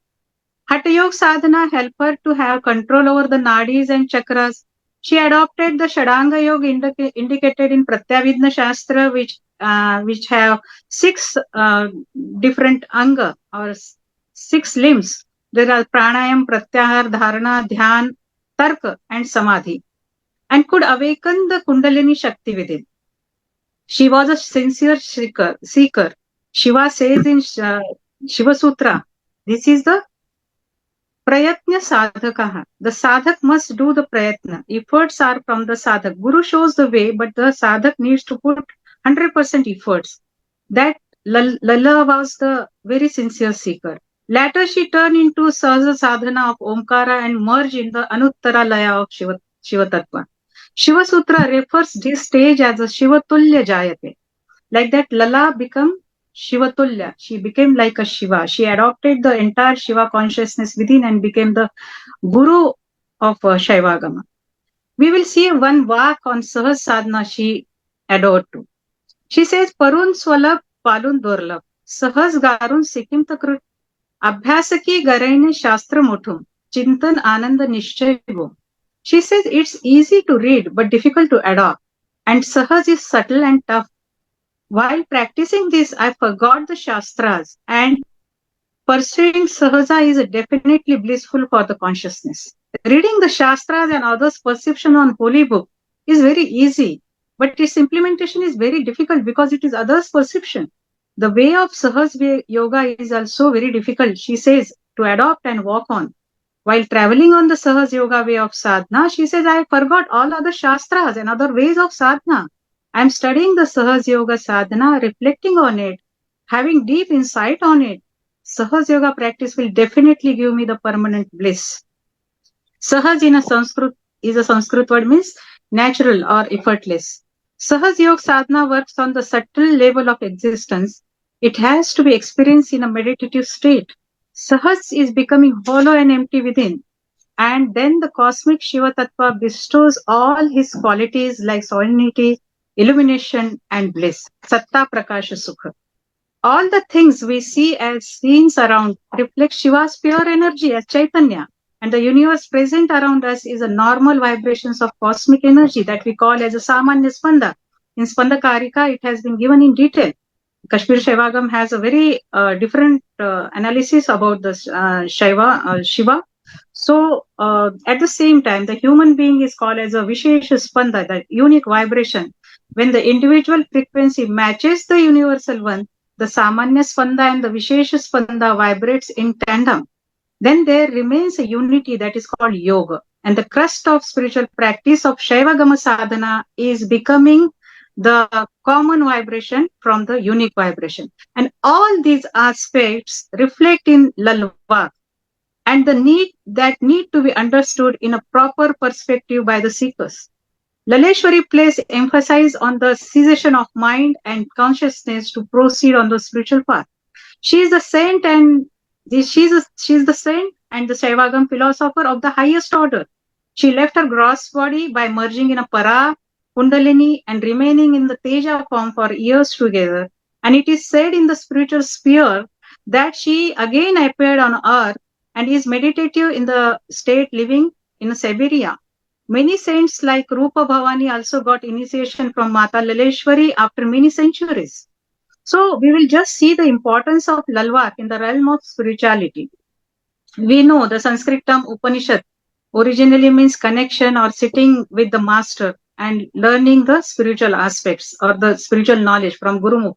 Hatha Yoga sadhana helped her to have control over the nadis and chakras. She adopted the Shadanga Yoga indicated in Pratyavidna Shastra, which have six different anga or six limbs. There are pranayam, pratyahar, dharana, dhyan, tarka, and samadhi, and could awaken the Kundalini Shakti within. She was a sincere seeker. Shiva says in Shiva Sutra, this is the Prayatna sadhakaha. The sadhak must do the prayatna. Efforts are from the sadhak. Guru shows the way, but the sadhak needs to put 100% efforts. That Lalla was the very sincere seeker. Later, she turned into Sahaja sadhana of Omkara and merged in the Anuttara Laya of Shiva Tattva. Shiva Sutra refers this stage as a Shiva Tulya Jayate. Like that, Lala became Shivatulya. She became like a Shiva. She adopted the entire Shiva consciousness within and became the Guru of Shaivagama. We will see one vak on Sahaj Sadhana she adored to. She says, Parun Swalab Palun Durlab, Sahaj Garun Sikkim Takrut, Abhyasaki Garaine Shastra Motum, Chintan Ananda Nishchay Go. She says it's easy to read but difficult to adopt, and Sahaj is subtle and tough. While practicing this, I forgot the Shastras, and pursuing Sahaja is definitely blissful for the consciousness. Reading the Shastras and others' perception on holy book is very easy, but its implementation is very difficult because it is others' perception. The way of Sahaj Yoga is also very difficult, she says, to adopt and walk on. While traveling on the Sahaj Yoga way of sadhana, she says, I forgot all other Shastras and other ways of sadhana. I am studying the Sahaj Yoga sadhana, reflecting on it, having deep insight on it. Sahaj Yoga practice will definitely give me the permanent bliss. Sahaj in a Sanskrit is a Sanskrit word, means natural or effortless. Sahaj Yoga sadhana works on the subtle level of existence. It has to be experienced in a meditative state. Sahaj is becoming hollow and empty within. And then the cosmic Shiva Tattva bestows all his qualities like serenity, illumination, and bliss. Satta Prakasha Sukha. All the things we see as scenes around reflect Shiva's pure energy as Chaitanya. And the universe present around us is a normal vibrations of cosmic energy that we call as a Samanya Spanda. In Spanda Karika, it has been given in detail. Kashmir Shaivagam has a very different analysis about the Shiva. So, at the same time, the human being is called as a Vishesha Spanda, the unique vibration. When the individual frequency matches the universal one, the Samanya Spanda and the Vishesha Spanda vibrates in tandem. Then there remains a unity that is called yoga. And the crust of spiritual practice of Shaivagama sadhana is becoming the common vibration from the unique vibration. And all these aspects reflect in Lalva and the need to be understood in a proper perspective by the seekers. Lalleshwari places emphasis on the cessation of mind and consciousness to proceed on the spiritual path. She is the saint and she's the saint and the Shaivagam philosopher of the highest order. She left her gross body by merging in a para, Kundalini, and remaining in the Teja form for years together. And it is said in the spiritual sphere that she again appeared on earth and is meditative in the state living in Siberia. Many saints like Rupa Bhavani also got initiation from Mata Lalleshwari after many centuries. So we will just see the importance of Lalwak in the realm of spirituality. We know the Sanskrit term Upanishad originally means connection or sitting with the master and learning the spiritual aspects or the spiritual knowledge from Gurumukh.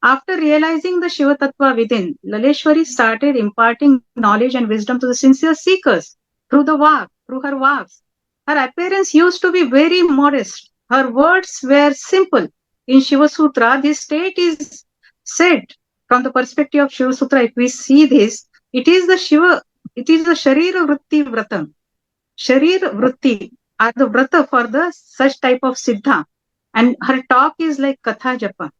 After realizing the Shiva Tattva within, Lalleshwari started imparting knowledge and wisdom to the sincere seekers through her vaks. Her appearance used to be very modest. Her words were simple. In Shiva Sutra, this state is said from the perspective of Shiva Sutra. If we see this, it is the Sharira Vritti Vratam. Sharir Vritti are the Vrata for the such type of Siddha. And her talk is like Katha Japa.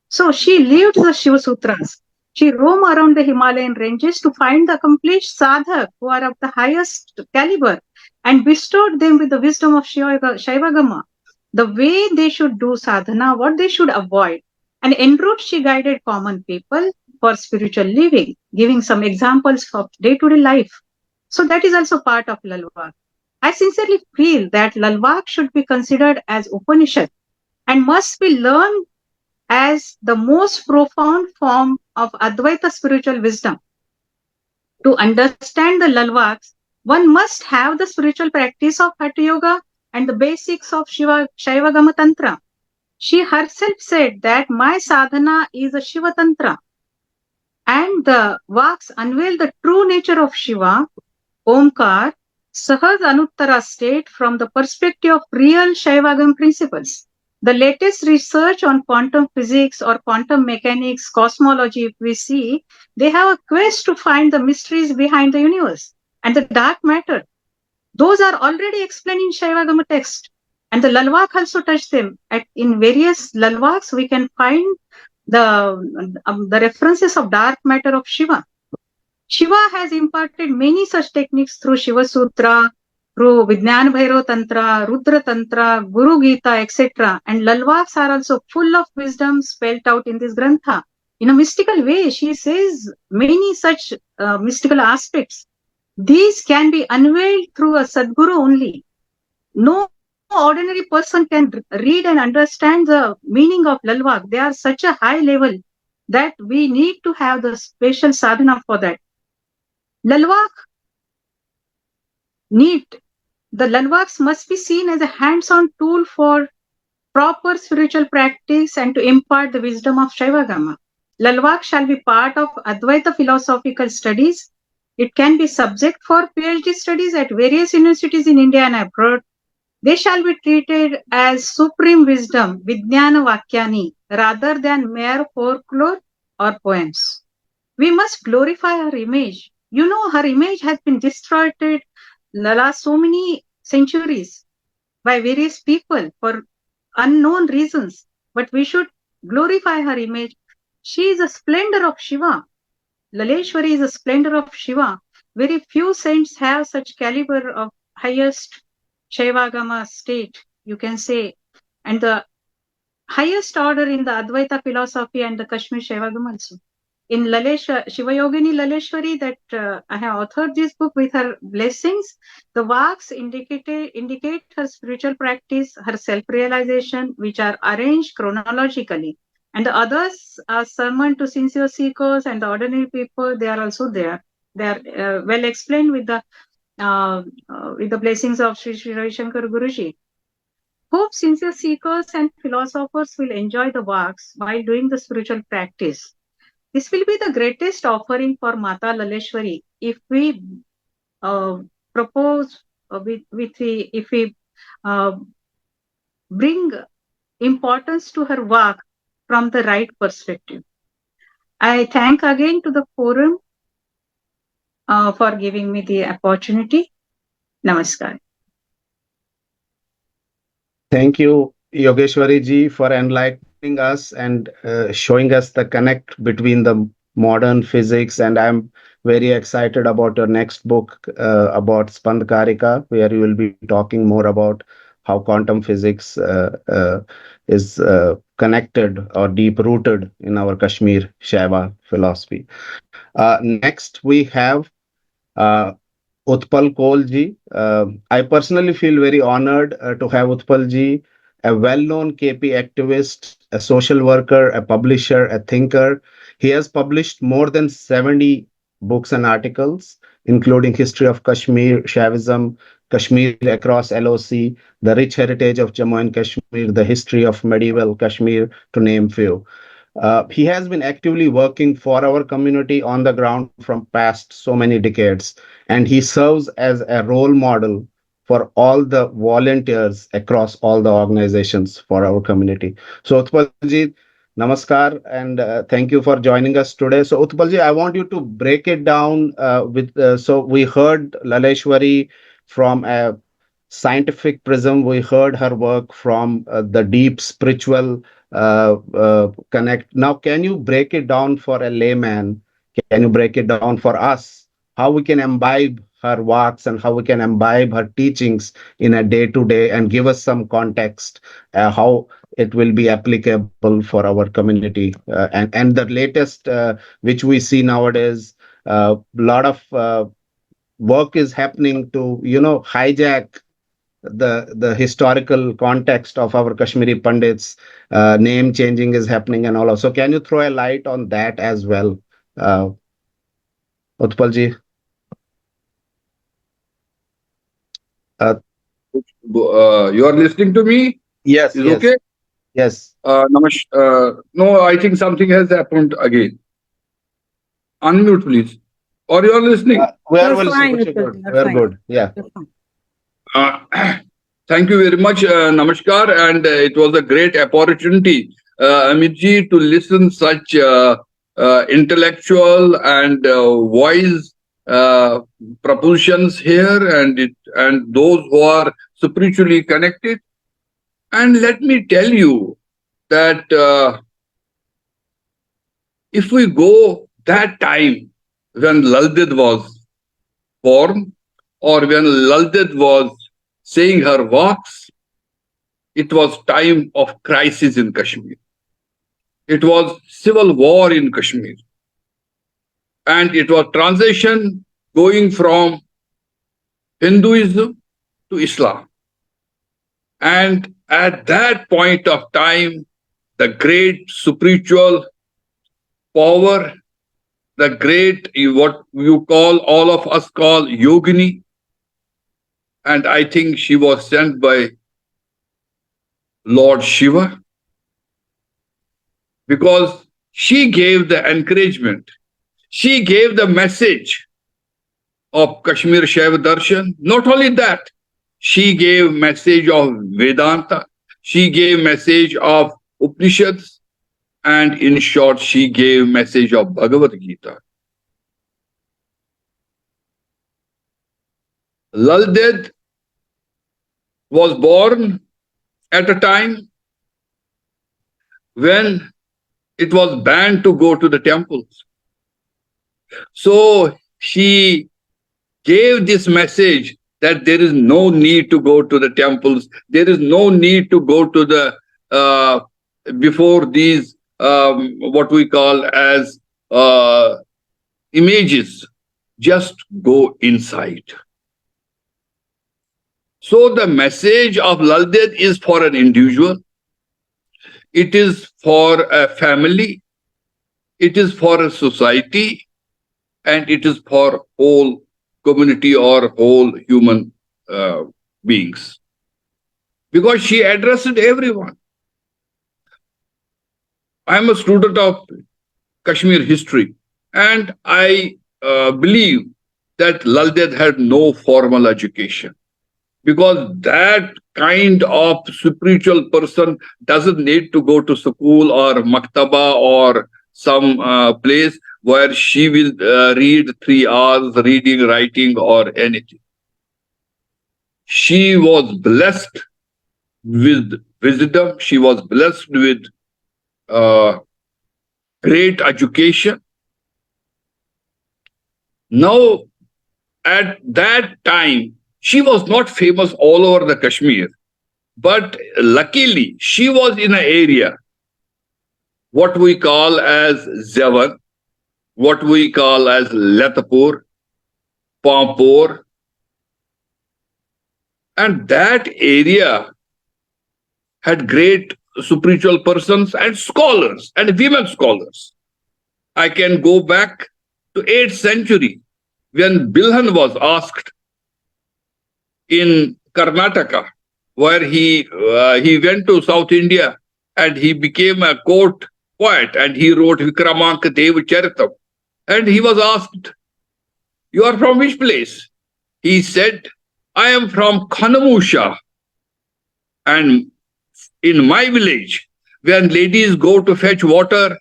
So she lived the Shiva Sutras. She roamed around the Himalayan ranges to find the accomplished sadhak who are of the highest caliber and bestowed them with the wisdom of Shaivagama, the way they should do sadhana, what they should avoid. And en route, she guided common people for spiritual living, giving some examples of day-to-day life. So that is also part of Lalwak. I sincerely feel that Lalwak should be considered as Upanishad and must be learned as the most profound form of Advaita spiritual wisdom. To understand the Lalwaks, one must have the spiritual practice of Hatha Yoga and the basics of Shaivagama Tantra. She herself said that my sadhana is a Shiva Tantra, and the Vaks unveil the true nature of Shiva, Omkar, Sahaj Anuttara state from the perspective of real Shaivagam principles. The latest research on quantum physics or quantum mechanics, cosmology, if we see, they have a quest to find the mysteries behind the universe and the dark matter. Those are already explained in Shaivagama text. And the Lalwak also touch them. In various Lalwaks, we can find the references of dark matter of Shiva. Shiva has imparted many such techniques through Shiva Sutra, through Vijnana Bhairav Tantra, Rudra Tantra, Guru Gita, etc. And Lalwaks are also full of wisdom spelled out in this Grantha. In a mystical way, she says many such mystical aspects. These can be unveiled through a Sadguru only. No ordinary person can read and understand the meaning of Lalwak. They are such a high level that we need to have the special sadhana for that. Lalwak the Lalwaks must be seen as a hands-on tool for proper spiritual practice and to impart the wisdom of Shaivagama. Lalwak shall be part of Advaita philosophical studies. It can be subject for PhD studies at various universities in India and abroad. They shall be treated as supreme wisdom, Vijnana Vakyani, rather than mere folklore or poems. We must glorify her image. You know, her image has been destroyed in the last so many centuries by various people for unknown reasons. But we should glorify her image. She is a splendor of Shiva. Lalleshwari is a splendor of Shiva. Very few saints have such caliber of highest Shaivagama state, you can say. And the highest order in the Advaita philosophy and the Kashmir Shaivagam also. In Shiv Mahayogini Lalleshwari, that I have authored this book with her blessings, the Vaks indicate her spiritual practice, her self-realization, which are arranged chronologically. And the others are sermon to sincere seekers and the ordinary people, they are also there. They are well explained with the blessings of Sri Ravi Shankar Guruji. Hope sincere seekers and philosophers will enjoy the Vaks while doing the spiritual practice. This will be the greatest offering for Mata Lalleshwari if we propose, if we bring importance to her work from the right perspective. I thank again to the forum for giving me the opportunity. Namaskar. Thank you, Yogeshwari ji, for enlightening us and showing us the connect between the modern physics. And I'm very excited about your next book about Spandkarika, where you will be talking more about how quantum physics is connected or deep rooted in our Kashmir Shaiva philosophy. Next, we have Utpal Kaul ji. I personally feel very honored to have Utpal ji, a well-known KP activist, a social worker, a publisher, a thinker. He has published more than 70 books and articles, including History of Kashmir, Shaivism, Kashmir across LOC, The Rich Heritage of Jammu and Kashmir, The History of Medieval Kashmir, to name few. He has been actively working for our community on the ground from past so many decades, and he serves as a role model for all the volunteers across all the organizations for our community. So Utpalji, namaskar, and thank you for joining us today. So Utpalji, I want you to break it down so we heard Lalleshwari from a scientific prism. We heard her work from the deep spiritual connect. Now, can you break it down for a layman? Can you break it down for us? How we can imbibe her her walks and how we can imbibe her teachings in a day to day and give us some context how it will be applicable for our community. And the latest which we see nowadays, a lot of work is happening to hijack the historical context of our Kashmiri Pandits. Name changing is happening and all. So can you throw a light on that as well, uh, Utpal ji? Uh, You are listening to me? yes, Is yes, okay? yes. No, I think something has happened again. Unmute, please. Or you are listening? We're You're well, fine, Subhashi, Utpal, good. you're We're fine. good. Yeah. You're fine. Thank you very much. Namaskar. And it was a great opportunity, Amit ji, to listen such intellectual and wise propositions here, and those who are spiritually connected. And let me tell you that if we go that time when Laldid was born, or when Laldid was saying her walks, it was time of crisis in Kashmir. It was civil war in Kashmir. And it was transition going from Hinduism to Islam. And at that point of time, the great spiritual power, the great, what you call, all of us call yogini, and I think she was sent by Lord Shiva, because she gave the encouragement, she gave the message of Kashmir Shaiva Darshan. Not only that, she gave message of Vedanta, she gave message of Upanishads, and in short, she gave message of Bhagavad Gita. Lal Ded was born at a time when it was banned to go to the temples. So she gave this message that there is no need to go to the temples, there is no need to go to the before these what we call as images, just go inside. So the message of Lalded is for an individual, it is for a family, it is for a society, and it is for whole community or whole human beings. Because she addressed everyone. I am a student of Kashmir history, and I believe that Lalded had no formal education, because that kind of spiritual person doesn't need to go to school or maktaba or some place where she will read 3 hours reading, writing, or anything. She was blessed with wisdom, she was blessed with great education. Now, at that time, she was not famous all over the Kashmir, but luckily she was in an area what we call as Zevan, what we call as Latapur, Pampur, and that area had great spiritual persons and scholars and women scholars. I can go back to 8th century when Bilhan was asked in Karnataka, where he went to South India and he became a court poet and he wrote Vikramanka Deva Charitam. And he was asked, "You are from which place?" He said, "I am from Khanamusha. And in my village, when ladies go to fetch water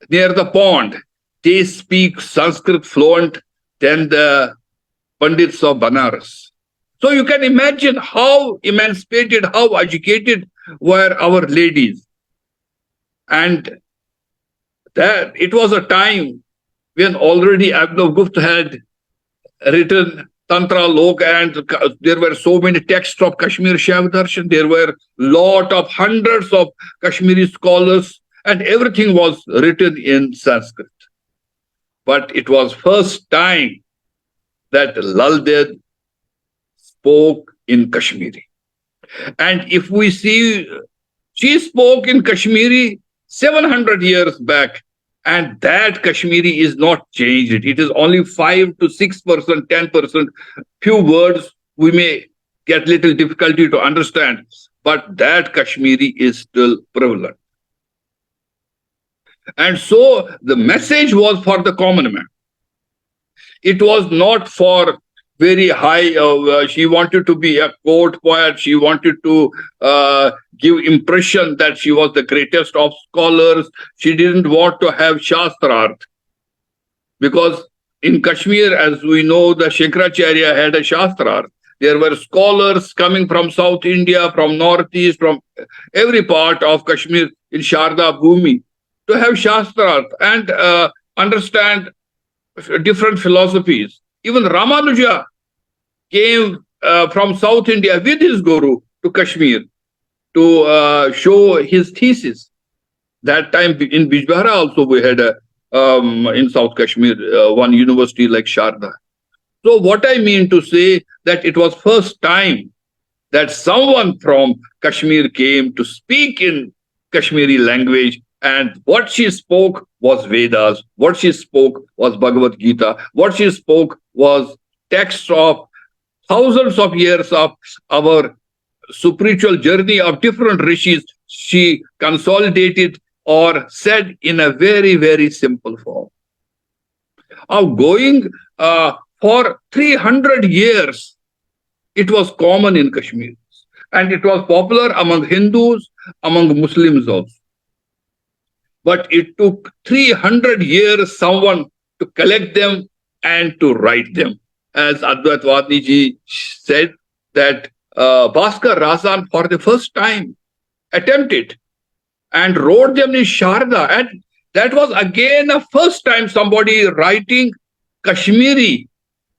near the pond, they speak Sanskrit fluent than the Pandits of Banaras." So you can imagine how emancipated, how educated were our ladies. And that it was a time when already Abhinav Gupta had written Tantra Lok, and there were so many texts of Kashmir Shaiv Darshan. There were lot of hundreds of Kashmiri scholars, and everything was written in Sanskrit. But it was first time that Lal Ded spoke in Kashmiri. And if we see, she spoke in Kashmiri 700 years back, and that Kashmiri is not changed. It is only 5 to 6%, 10%. Few words we may get little difficulty to understand, but that Kashmiri is still prevalent. And so the message was for the common man. It was not for very high. She wanted to be a court poet. She wanted to give impression that she was the greatest of scholars. She didn't want to have Shastrarth. Because in Kashmir, as we know, the Shankaracharya had a Shastrarth. There were scholars coming from South India, from Northeast, from every part of Kashmir in Sharda Bhumi to have Shastrarth and understand different philosophies. Even Ramanuja came from South India with his guru to Kashmir to show his thesis. That time in Bijbehara also we had in South Kashmir one university like Sharda. So what I mean to say that it was first time that someone from Kashmir came to speak in Kashmiri language, and what she spoke was Vedas, what she spoke was Bhagavad Gita, what she spoke was texts of thousands of years of our spiritual journey of different rishis. She consolidated or said in a very, very simple form. Of going for 300 years, it was common in Kashmir, and it was popular among Hindus, among Muslims also. But it took 300 years someone to collect them and to write them. As Advait Vadni ji said, that Bhaskar Razan for the first time attempted and wrote them in Sharda. And that was again the first time somebody writing Kashmiri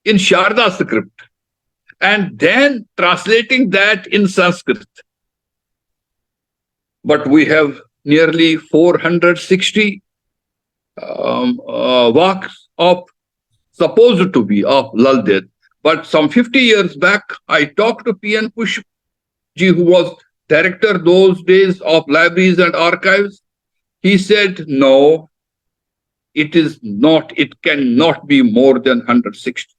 in Sharda script and then translating that in Sanskrit. But we have nearly 460 works of supposed to be of Lal Ded. But some 50 years back, I talked to P.N. Pushp ji, who was director those days of libraries and archives. He said, no, it is not, it cannot be more than 160.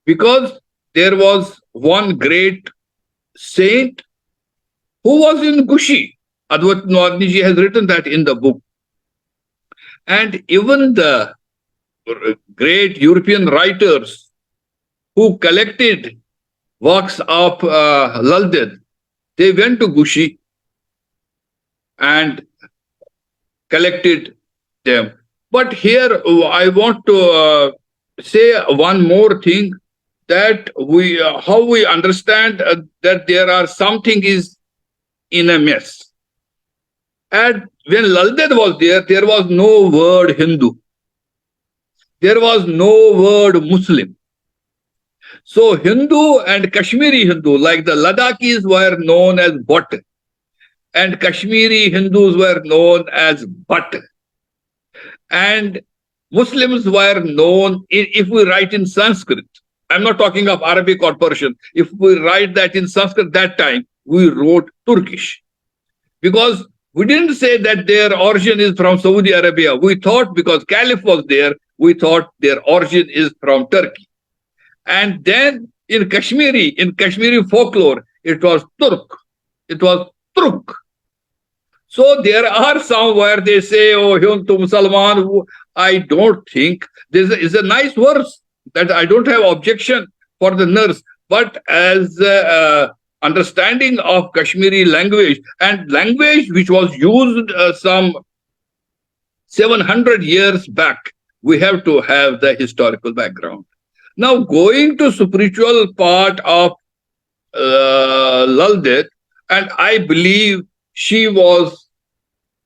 Because there was one great saint who was in Gushi. Advait Vadni ji has written that in the book. And even the great European writers who collected works of Lal Ded, they went to Gushi and collected them. But here I want to say one more thing, that we how we understand that there are something is in a mess. And when Lal Ded was there was no word Hindu. There was no word Muslim. So Hindu and Kashmiri Hindu, like the Ladakhis were known as Bhat, and Kashmiri Hindus were known as Bhat. And Muslims were known, if we write in Sanskrit, I'm not talking of Arabic or Persian, if we write that in Sanskrit that time, we wrote Turkish. Because we didn't say that their origin is from Saudi Arabia. We thought because Caliph was there, we thought their origin is from Turkey. And then in Kashmiri folklore, it was Turk. It was Turk. So there are some where they say, oh, Hyun tu Musalman. I don't think. This is a nice verse that I don't have objection for the nurse. But as understanding of Kashmiri language, and language which was used some 700 years back, we have to have the historical background. Now, going to spiritual part of Lal Ded, and I believe she was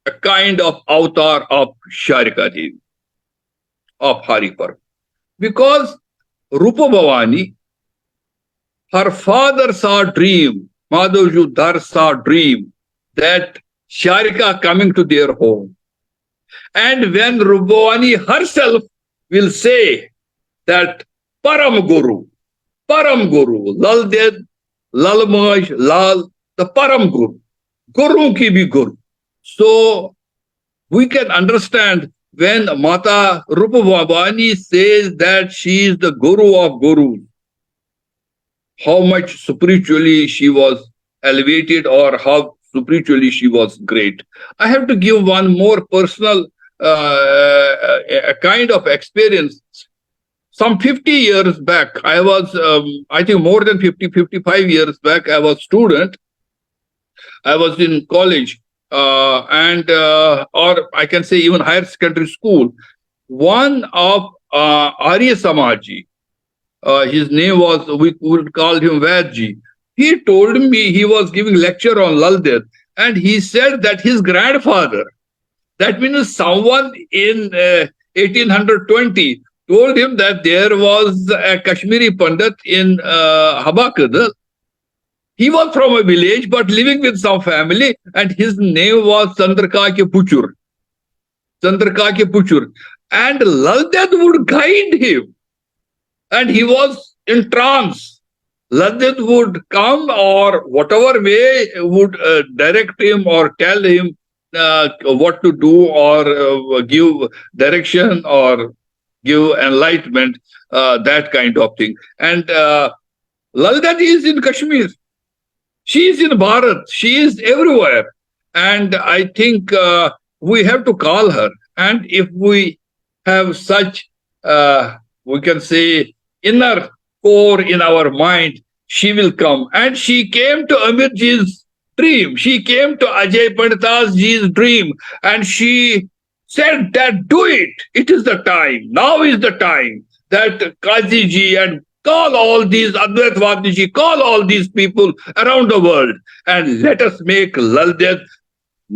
a kind of avatar of Sharika Devi, of Haripur. Because Rupa Bhavani, her father saw a dream, Madhavju Dhar saw a dream that Sharika coming to their home. And when Rupa Bhavani herself will say that Param Guru, Lal Ded, Lal Maj, Lal, the Param Guru ki bhi Guru. So we can understand when Mata Rupa Bhavani says that she is the Guru of Gurus, how much spiritually she was elevated or how spiritually she was great. I have to give one more personal a kind of experience. Some 50 years back, I was, I think more than 50, 55 years back, I was student. I was in college or I can say even higher secondary school. One of Arya Samaji, his name was, we would call him Vaidji. He told me he was giving lecture on Laldet, and he said that his grandfather, that means someone in 1820, told him that there was a Kashmiri Pandit in Habakad. He was from a village but living with some family, and his name was Chandraka ke Puchur. Chandraka ke Puchur. And Laldet would guide him. And he was in trance. Laldet would come or whatever way would direct him or tell him what to do or give direction or give enlightenment, that kind of thing. And Laldet is in Kashmir. She is in Bharat. She is everywhere. And I think we have to call her. And if we have such, we can say, inner core in our mind, she will come. And she came to Amirji's dream. She came to Ajay Pandita's Ji's dream. And she said that do it. It is the time. Now is the time that Kazi ji and call all these Advaitwadi ji, call all these people around the world and let us make Laldet,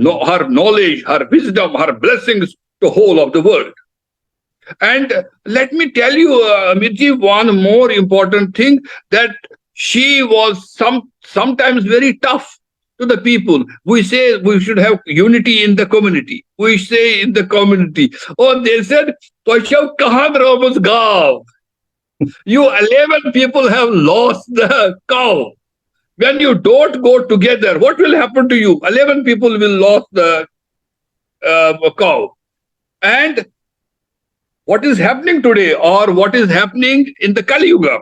her knowledge, her wisdom, her blessings to whole of the world. And let me tell you, Amitji, one more important thing, that she was sometimes very tough to the people. We say we should have unity in the community. We say in the community, oh, they said, Kashav kahan Ramos Gav. You 11 people have lost the cow. When you don't go together, what will happen to you? 11 people will lose the cow. And what is happening today, or what is happening in the Kali Yuga?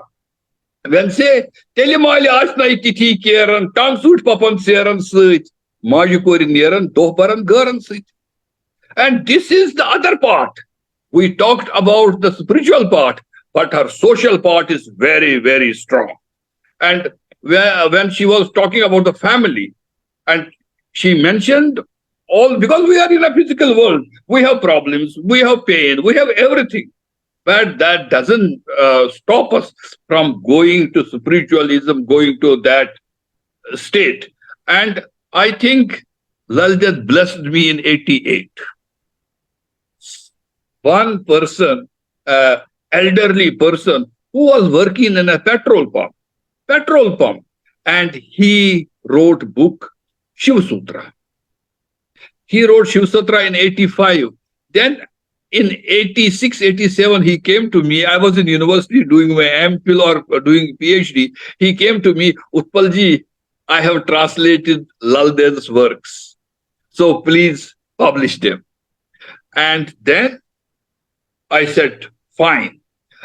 When say, Telimali Asnai Tithi Keran, Tangsut Papan Seran Sit, Majukuri Neran, Doparan Garan Sit. And this is the other part. We talked about the spiritual part, but her social part is very, very strong. And when she was talking about the family, and she mentioned all, because we are in a physical world, we have problems, we have pain, we have everything. But that doesn't stop us from going to spiritualism, going to that state. And I think Laldet blessed me in 88. One person, elderly person, who was working in a petrol pump, and he wrote book Shiv Sutra. He wrote Shiv Sutra in 85. Then in 86, 87, he came to me. I was in university doing my MPhil or doing PhD. He came to me, Utpalji, I have translated Laldet's works. So please publish them. And then I said, fine.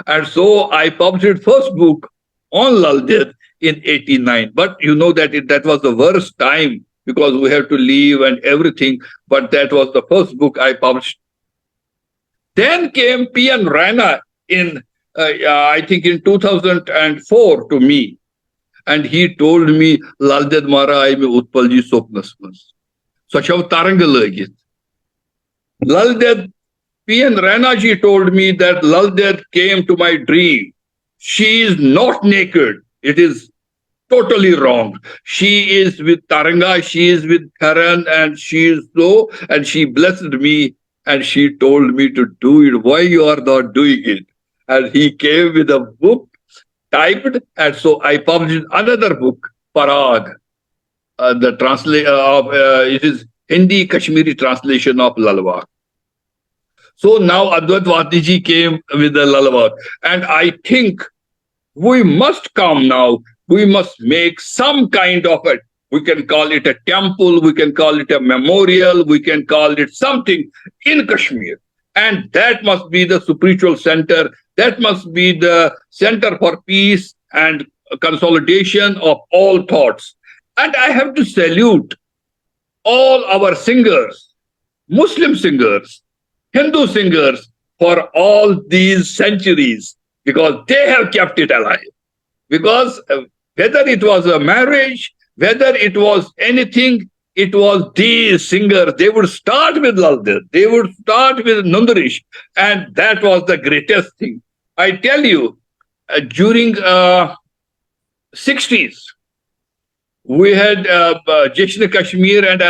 And so I published first book on Laldet in 89. But you know that that was the worst time because we had to leave and everything. But that was the first book I published. Then came P.N. Rana in, I think in 2004 to me. And he told me, Laldet Mara I me Utpalji Sopnasmas. So Shav Tarangalagit. Laldet, P.N. Rana ji told me that Laldet came to my dream. She is not naked. It is totally wrong. She is with Taranga, she is with Karan, and she is so, and she blessed me, and she told me to do it. Why you are not doing it? And he came with a book typed, and so I published another book, Parag, the translate of it is Hindi Kashmiri translation of Lalwak. So now Advait Vatiji came with the Lalwak, and I think we must come now. We must make some kind of it. We can call it a temple, we can call it a memorial, we can call it something in Kashmir. And that must be the spiritual center, that must be the center for peace and consolidation of all thoughts. And I have to salute all our singers, Muslim singers, Hindu singers, for all these centuries, because they have kept it alive. Because whether it was a marriage, whether it was anything, it was these singers. They would start with Laldir, they would start with Nundarish, and that was the greatest thing. I tell you, during 60s, we had Jeshna Kashmir, and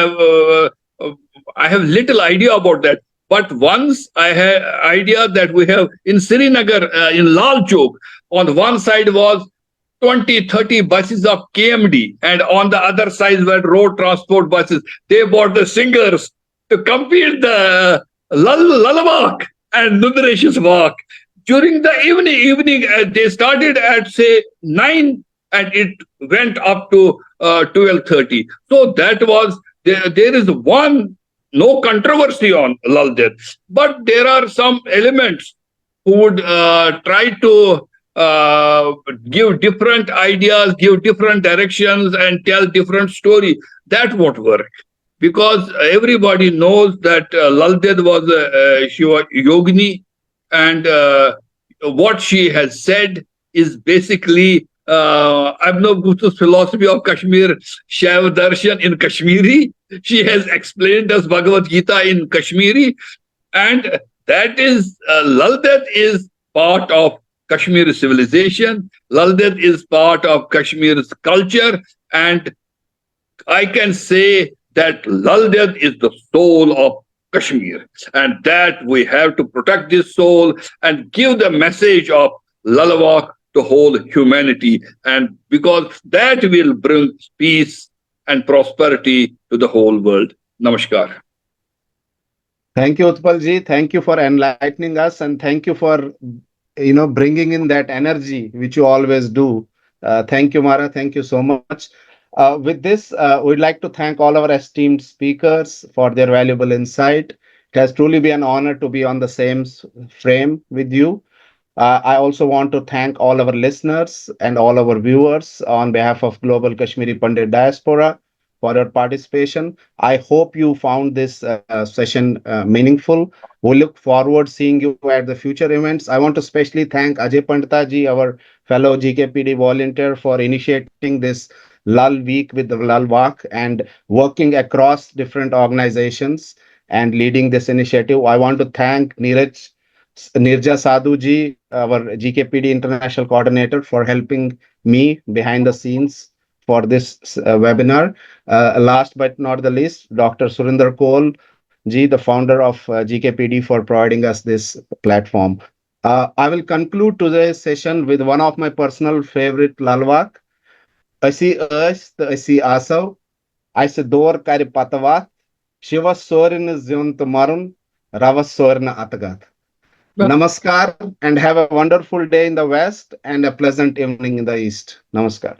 I have little idea about that. But once I had idea that we have in Srinagar, in Lal Chowk, on one side was 20, 30 buses of KMD, and on the other side were road transport buses. They brought the singers to compete the Lalawak and Nundaresh's walk. During the evening, they started at say 9, and it went up to 12:30. So that was there is one no controversy on Laldet, but there are some elements who would try to give different ideas, give different directions, and tell different story. That won't work, because everybody knows that Laldet was a Shiv Yogini, and what she has said is basically Abhinav Gupta's philosophy of Kashmir, Shaiva Darshan in Kashmiri. She has explained us Bhagavad Gita in Kashmiri, and that is Laldet is part of Kashmir civilization. Laldet is part of Kashmir's culture, and I can say that Laldet is the soul of Kashmir, and that we have to protect this soul and give the message of Lalawak to whole humanity, and because that will bring peace and prosperity to the whole world. Namaskar. Thank you, Utpalji. Thank you for enlightening us, and thank you for bringing in that energy which you always do. Thank you, Mara. Thank you so much. With this, we'd like to thank all our esteemed speakers for their valuable insight. It has truly been an honor to be on the same frame with you. I also want to thank all our listeners and all our viewers on behalf of Global Kashmiri Pandit Diaspora for your participation. I hope you found this session meaningful. We look forward seeing you at the future events. I want to especially thank Ajay Pandita ji, our fellow GKPD volunteer, for initiating this Lal Week with the Lal Walk and working across different organizations and leading this initiative. I want to thank Nirja Sadhu ji, our GKPD International Coordinator, for helping me behind the scenes for this webinar. Last but not the least, Dr. Surinder Kaul ji, the founder of GKPD, for providing us this platform. I will conclude today's session with one of my personal favorite lalwak. Asi asi asav, aise dor kari patavat, Shiva sorin zyunt marun, Ravas sorna atagat. Namaskar, and have a wonderful day in the West and a pleasant evening in the East. Namaskar.